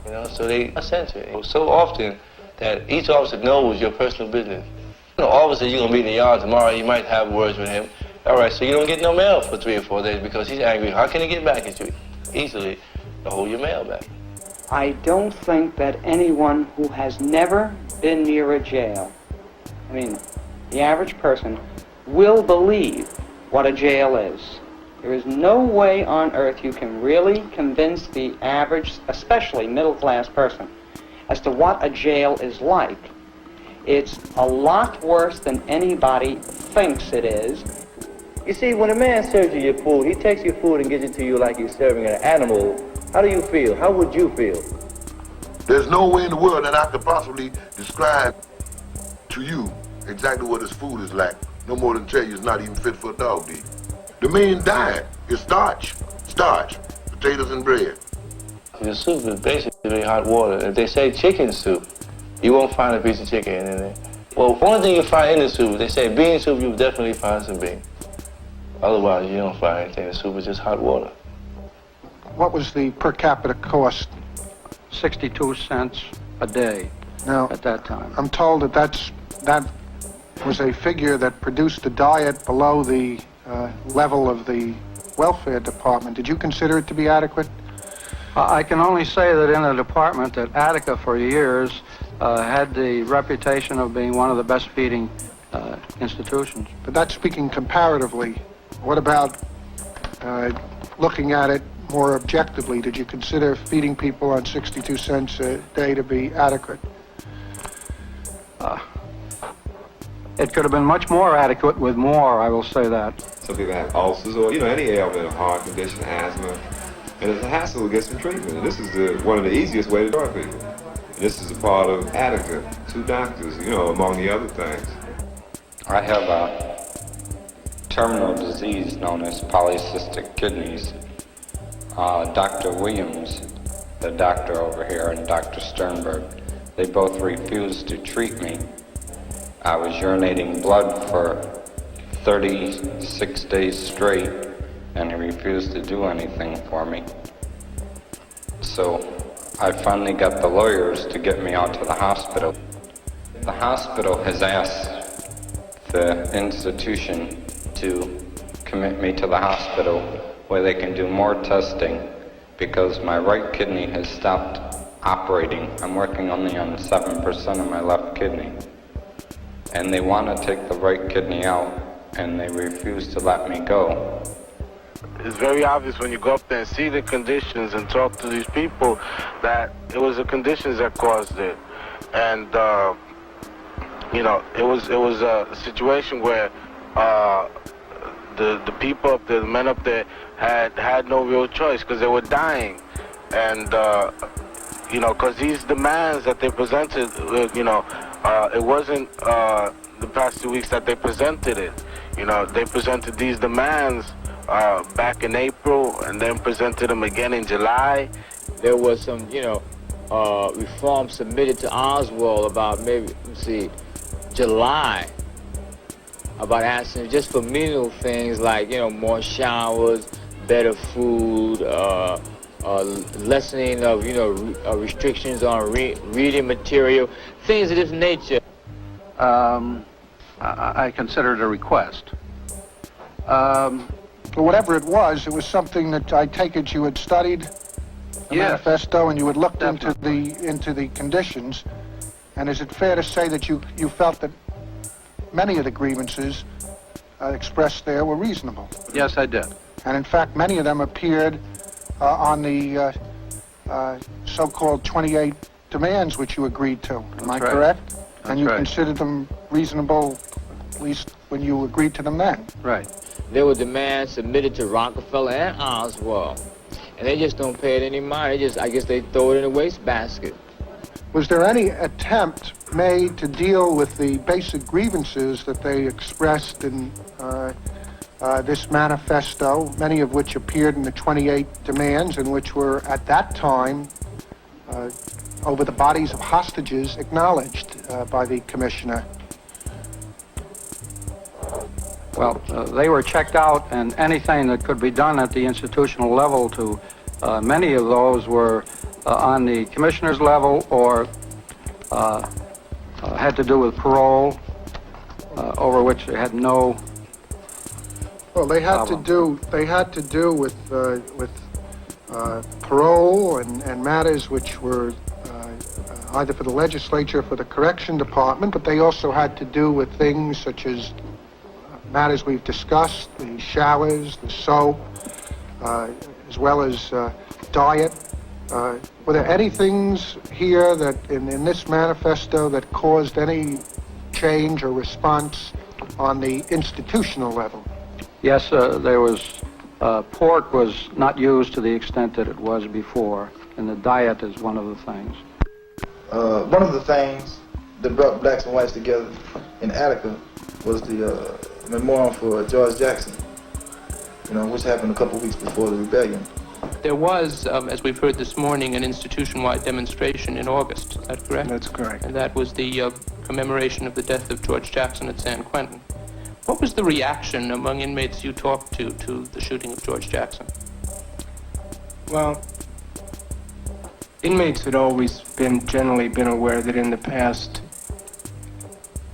You know, so they censor it so often that each officer knows your personal business. You know, officer, you're gonna be in the yard tomorrow, you might have words with him. All right, so you don't get no mail for 3 or 4 days because he's angry. How can he get back at you? Easily to hold your mail back. I don't think that anyone who has never been near a jail, I mean, the average person, will believe what a jail is. There is no way on earth you can really convince the average, especially middle-class person, as to what a jail is like. It's a lot worse than anybody thinks it is. You see, when a man serves you your food, he takes your food and gives it to you like you're serving an animal. How do you feel? How would you feel? There's no way in the world that I could possibly describe to you exactly what his food is like. No more than tell you it's not even fit for a dog to eat. The main diet is starch, potatoes and bread. The soup is basically hot water. If they say chicken soup, you won't find a piece of chicken in there. Well, only thing you find in the soup, they say bean soup, you'll definitely find some beans. Otherwise, you don't find anything. The soup is just hot water. What was the per capita cost? 62 cents a day at that time. I'm told that that was a figure that produced a diet below the level of the welfare department. Did you consider it to be adequate? I can only say that in a department that Attica for years had the reputation of being one of the best feeding institutions. But that's speaking comparatively. What about looking at it more objectively? Did you consider feeding people on 62 cents a day to be adequate? It could have been much more adequate with more, I will say that. Some people have ulcers or, any ailment, a heart condition, asthma, and it's a hassle to get some treatment. And this is one of the easiest ways to treat people. And this is a part of Attica, 2 doctors, among the other things. I have a terminal disease known as polycystic kidneys. Dr. Williams, the doctor over here, and Dr. Sternberg, they both refused to treat me. I was urinating blood for 36 days straight, and he refused to do anything for me. So I finally got the lawyers to get me out to the hospital. The hospital has asked the institution to commit me to the hospital where they can do more testing because my right kidney has stopped operating. I'm working only on 7% of my left kidney. And they want to take the right kidney out, and they refuse to let me go. It's very obvious when you go up there and see the conditions and talk to these people that it was the conditions that caused it. And, it was a situation where the people up there, the men up there, had no real choice because they were dying. And, because these demands that they presented, it wasn't the past 2 weeks that they presented it. They presented these demands back in April and then presented them again in July. There was some, reform submitted to Oswald about July, about asking just for menial things like, more showers, better food, lessening of, restrictions on reading material, things of this nature. I consider it a request. But whatever it was something that I take it you had studied the manifesto and you had looked into the conditions. And is it fair to say that you felt that many of the grievances expressed there were reasonable? Yes, I did. And in fact, many of them appeared on the so-called 28 demands which you agreed to. Am I correct? And you considered them reasonable, at least when you agreed to them then? Right. There were demands submitted to Rockefeller and Oswald, and they just don't pay it any mind. I guess they throw it in a wastebasket. Was there any attempt made to deal with the basic grievances that they expressed in this manifesto, many of which appeared in the 28 demands and which were at that time, over the bodies of hostages, acknowledged by the commissioner? Well, they were checked out, and anything that could be done at the institutional level to many of those were on the commissioner's level or had to do with parole, over which they had no. Well, they had to do with parole and matters which were either for the legislature or for the correction department, but they also had to do with things such as matters we've discussed, the showers, the soap, as well as diet. Were there any things here that in this manifesto that caused any change or response on the institutional level? Yes, there was, pork was not used to the extent that it was before, and the diet is one of the things. One of the things that brought blacks and whites together in Attica was the memorial for George Jackson, which happened a couple weeks before the rebellion. There was, as we've heard this morning, an institution-wide demonstration in August. Is that correct? That's correct. And that was the commemoration of the death of George Jackson at San Quentin. What was the reaction among inmates you talked to the shooting of George Jackson? Well, inmates had always generally been aware that in the past,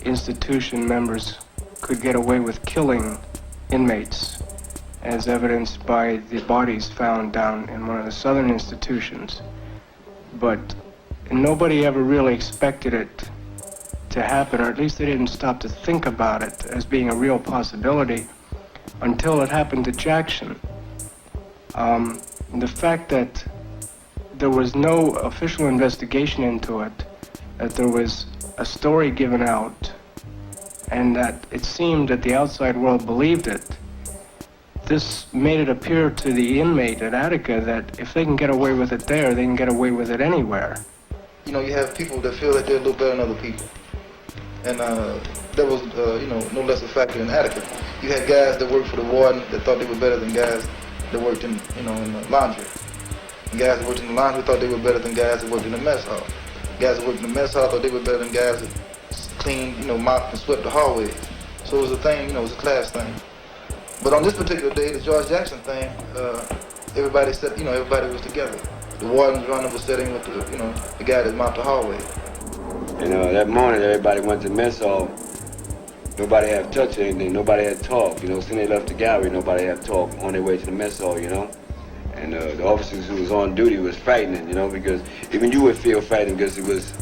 institution members could get away with killing inmates, as evidenced by the bodies found down in one of the southern institutions. But nobody ever really expected it to happen, or at least they didn't stop to think about it as being a real possibility until it happened to Jackson. The fact that there was no official investigation into it, that there was a story given out, and that it seemed that the outside world believed it, this made it appear to the inmate at Attica that if they can get away with it there, they can get away with it anywhere. You know, you have people that feel that they're a little better than other people. And that was, you know, no less a factor in Attica. You had guys that worked for the warden that thought they were better than guys that worked in, you know, in the laundry. And guys that worked in the laundry thought they were better than guys that worked in the mess hall. Guys that worked in the mess hall thought they were better than guys that cleaned, you know, mopped and swept the hallways. So it was a thing, you know, it was a class thing. But on this particular day, the George Jackson thing, everybody said, you know, everybody was together. The warden's runner was sitting with the, you know, the guy that mopped the hallway. You know, that morning everybody went to mess hall. Nobody had touched anything, nobody had talked. You know, since they left the gallery, nobody had talked on their way to the mess hall, you know. And the officers who was on duty was frightening, you know, because even you would feel frightened because it was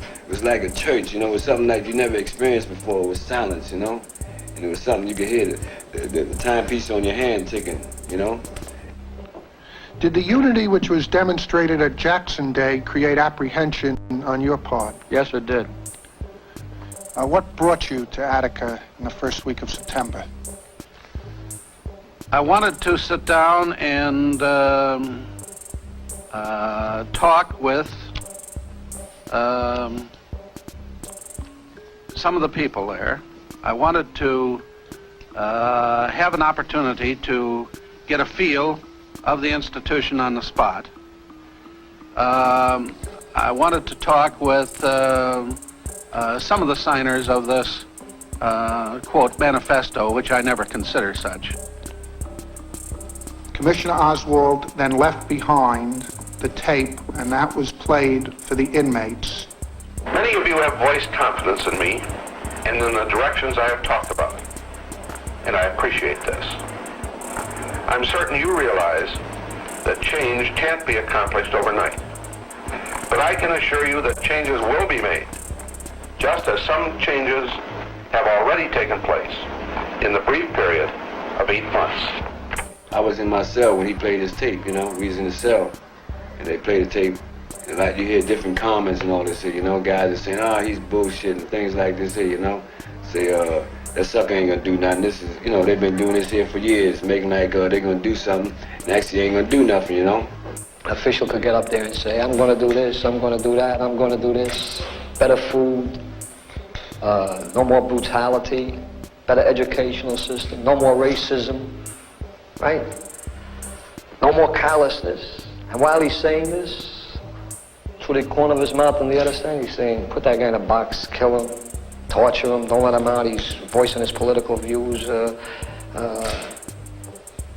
like a church, you know, it was something like you never experienced before. It was silence, you know. And it was something you could hear the timepiece on your hand ticking, you know. Did the unity which was demonstrated at Jackson Day create apprehension on your part? Yes, it did. What brought you to Attica in the first week of September? I wanted to sit down and talk with some of the people there. I wanted to have an opportunity to get a feel of the institution on the spot. I wanted to talk with some of the signers of this, quote, manifesto, which I never consider such. Commissioner Oswald then left behind the tape, and that was played for the inmates. Many of you have voiced confidence in me and in the directions I have talked about, and I appreciate this. I'm certain you realize that change can't be accomplished overnight, but I can assure you that changes will be made, just as some changes have already taken place in the brief period of 8 months. I was in my cell when he played his tape, you know. We was in the cell, and they played the tape. And like you hear different comments and all this, you know. Guys are saying, "Oh, he's bullshit" and things like this here, you know. Say, that sucker ain't gonna do nothing. This is, you know, they've been doing this here for years, making like they're gonna do something, and actually ain't gonna do nothing, you know. An official could get up there and say, "I'm gonna do this, I'm gonna do that, I'm gonna do this. Better food, no more brutality, better educational system, no more racism." Right? No more callousness. And while he's saying this, through the corner of his mouth and the other side, he's saying, put that guy in a box, kill him, torture him, don't let him out, he's voicing his political views,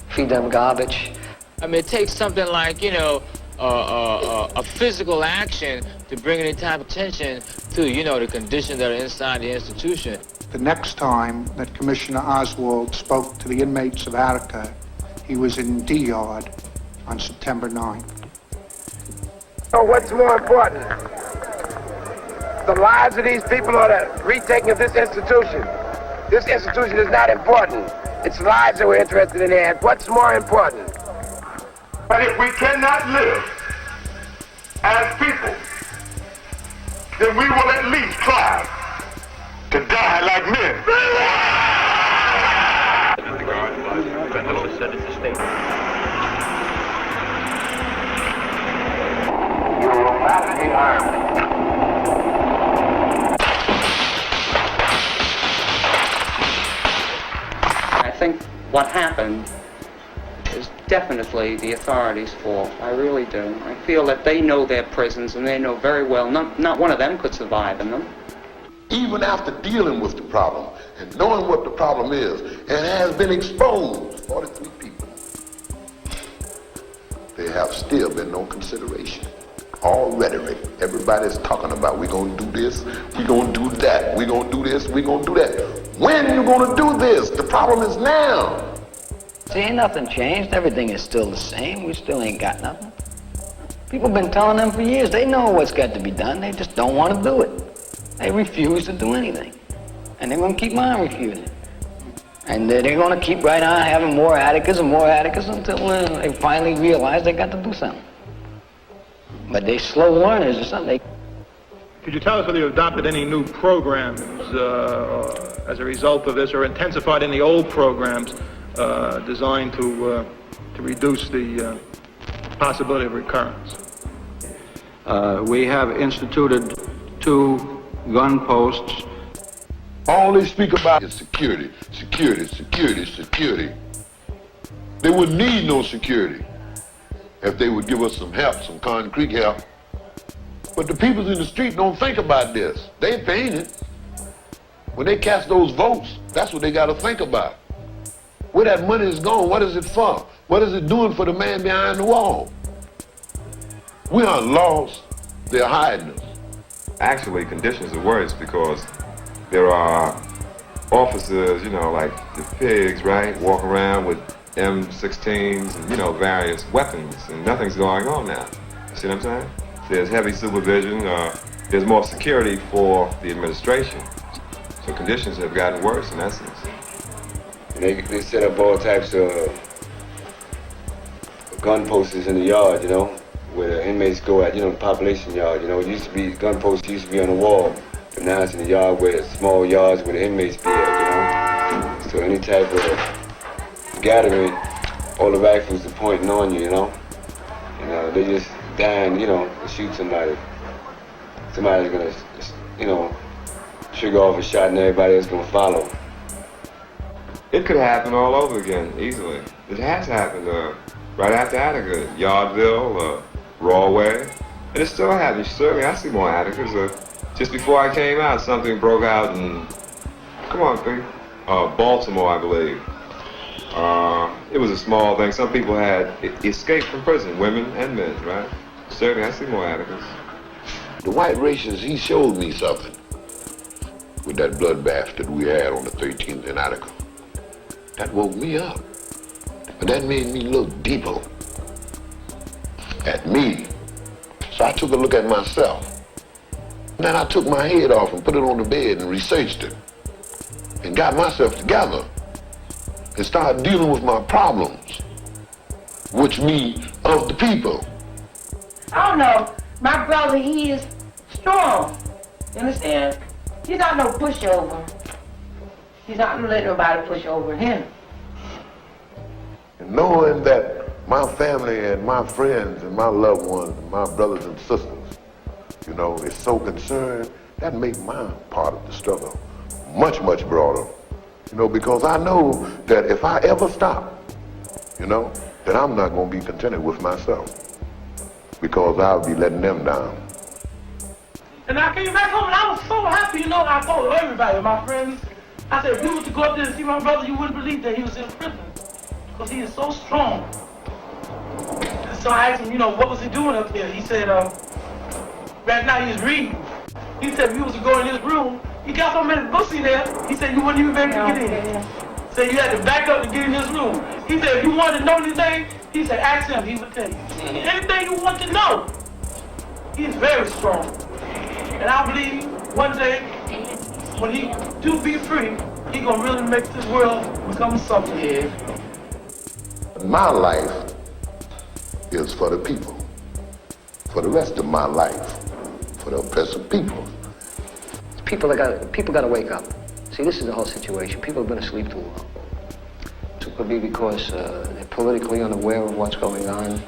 feed them garbage. I mean, it takes something like, you know, a physical action to bring any type of attention to, you know, the conditions that are inside the institution. The next time that Commissioner Oswald spoke to the inmates of Attica, he was in D-Yard on September 9th. So what's more important? The lives of these people or the retaking of this institution? This institution is not important. It's lives that we're interested in here. What's more important? But if we cannot live as people, then we will at least try to die like men. You will not be harmed. I think what happened is definitely the authorities' fault. I really do. I feel that they know their prisons and they know very well not one of them could survive in them. Even after dealing with the problem and knowing what the problem is, and has been exposed, 43 people, there have still been no consideration. All rhetoric. Everybody's talking about we're going to do this, we're going to do that, we're going to do this, we're going to do that. When are you going to do this? The problem is now. See, ain't nothing changed. Everything is still the same. We still ain't got nothing. People been telling them for years. They know what's got to be done. They just don't want to do it. They refuse to do anything. And they're going to keep on refusing. And they're going to keep right on having more Atticas and more Atticas until they finally realize they got to do something. But they slow learners or something. Could you tell us whether you adopted any new programs as a result of this, or intensified any old programs designed to reduce the possibility of recurrence? We have instituted 2 gun posts. All they speak about is security, security, security, security. They wouldn't need no security if they would give us some help, some concrete help. But the people in the street don't think about this. They paint it. When they cast those votes, that's what they got to think about. Where that money is going, what is it for? What is it doing for the man behind the wall? We are lost. They're hiding us. Actually, conditions are worse because there are officers, you know, like the pigs, right, walking around with M16s and, you know, various weapons, and nothing's going on now. You see what I'm saying? There's heavy supervision, there's more security for the administration. So conditions have gotten worse in essence. They set up all types of gun posts in the yard, you know, where the inmates go at, you know, the population yard. You know, it used to be, gun posts used to be on the wall, but now it's in the yard where small yards where the inmates be at, you know. So any type of gathering, all the rifles are pointing on you, you know. You know, they just dying, you know, to shoot somebody. Somebody's gonna, you know, trigger off a shot and everybody else gonna follow. It could happen all over again, easily. It has happened right after Attica, Yardville, Rawway, and it's still happening. Certainly, I see more Atticas. Just before I came out, something broke out in, come on, think, Baltimore, I believe. It was a small thing. Some people had escaped from prison, women and men, right? Certainly, I see more Atticas. The white racist, he showed me something with that bloodbath that we had on the 13th in Attica. That woke me up. And that made me look deeper at me. So I took a look at myself. And then I took my head off and put it on the bed and researched it. And got myself together. And started dealing with my problems. Which me, of the people. I don't know. My brother, he is strong. You understand? He's not no pushover. He's not gonna let nobody push over him. And knowing that my family and my friends and my loved ones and my brothers and sisters, you know, is so concerned, that made my part of the struggle much, much broader. You know, because I know that if I ever stop, you know, that I'm not gonna be contented with myself. Because I'll be letting them down. And I came back home and I was so happy, you know, I told everybody, my friends, I said, if you were to go up there and see my brother, you wouldn't believe that he was in prison. Because he is so strong. And so I asked him, you know, what was he doing up there? He said, right now he's reading. He said if you was to go in his room, he got so many books in there, he said you wouldn't even be able to get in. So you had to back up to get in his room. He said if you wanted to know anything, he said ask him, he would tell you. Anything you want to know. He's very strong. And I believe one day, when he do be free, he gonna really make this world become something. Yeah. My life is for the people. For the rest of my life, for the oppressive people. People gotta wake up. See, this is the whole situation. People have been asleep too long. It could be because they're politically unaware of what's going on,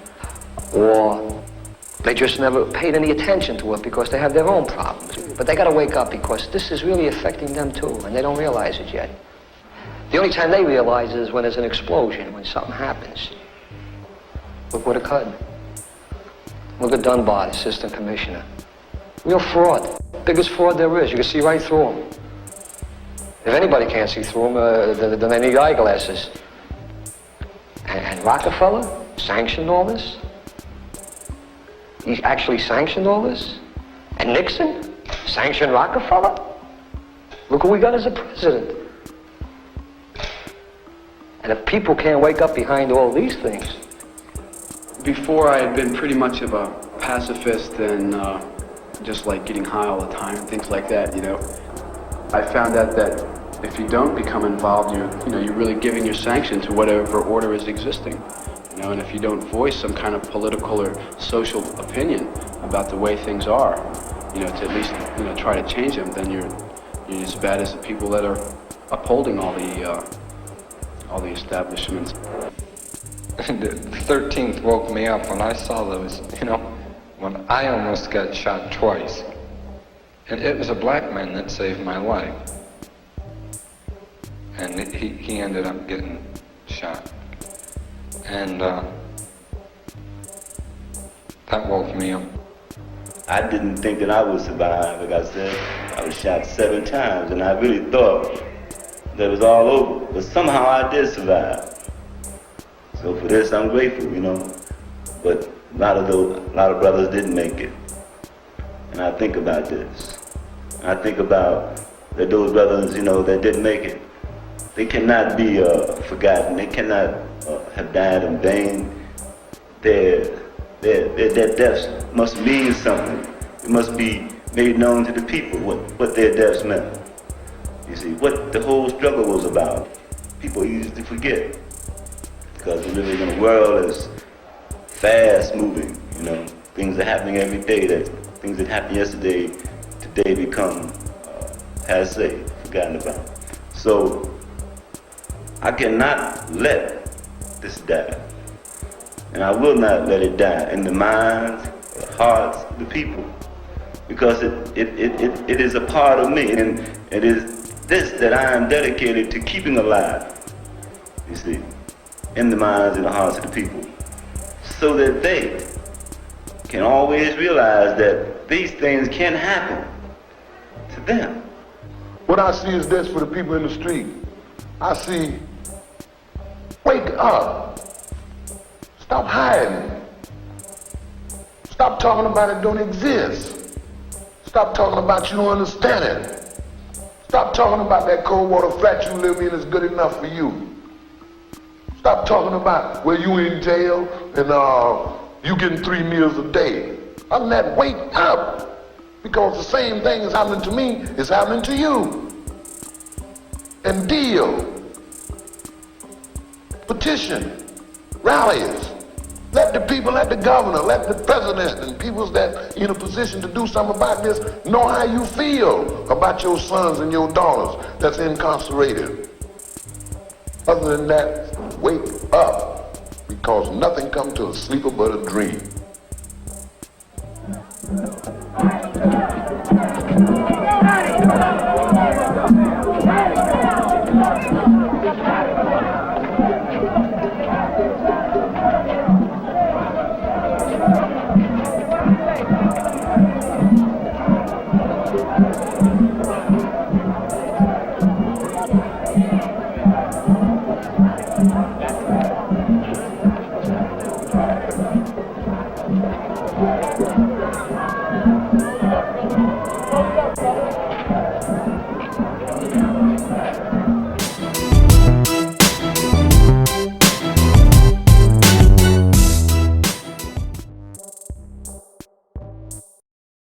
or they just never paid any attention to it because they have their own problems. But they gotta wake up because this is really affecting them too, and they don't realize it yet. The only time they realize is when there's an explosion, when something happens. Look what occurred. Look at Dunbar, the assistant commissioner. Real fraud. Biggest fraud there is. You can see right through him. If anybody can't see through him, then they need eyeglasses. And Rockefeller sanctioned all this? He actually sanctioned all this? And Nixon sanctioned Rockefeller? Look who we got as a president. And if people can't wake up behind all these things. Before I had been pretty much of a pacifist and just like getting high all the time and things like that, you know. I found out that if you don't become involved, you're really giving your sanction to whatever order is existing. You know, and if you don't voice some kind of political or social opinion about the way things are, to at least, try to change them, then you're as bad as the people that are upholding all the establishments. The 13th woke me up when I saw those, when I almost got shot twice. And it was a black man that saved my life. And he ended up getting shot. And that woke me up. I didn't think that I would survive. Like I said, I was shot 7 times, and I really thought that it was all over. But somehow I did survive. So for this, I'm grateful, But a lot of brothers didn't make it. And I think about this. I think about that those brothers, that didn't make it. They cannot be forgotten. They cannot have died in vain. Their deaths must mean something. It must be made known to the people what their deaths meant. You see, what the whole struggle was about. People usually forget. Because we're living in a world that's fast moving, Things are happening every day. Things that happened yesterday, today become passé, forgotten about. So I cannot let this die. And I will not let it die in the minds, the hearts of the people. Because it is a part of me. And it is this that I am dedicated to keeping alive, you see, in the minds and the hearts of the people. So that they can always realize that these things can happen to them. What I see is this for the people in the street. I see, wake up. Stop hiding. Stop talking about it don't exist. Stop talking about you don't understand it. Stop talking about that cold water flat you live in is good enough for you. Stop talking about where you in jail and you getting 3 meals a day. Other than that, wake up. Because the same thing is happening to me is happening to you. And deal. Petition. Rallies. Let the people, let the governor, let the president and people that in a position to do something about this know how you feel about your sons and your daughters that's incarcerated. Other than that, wake up, because nothing comes to a sleeper but a dream.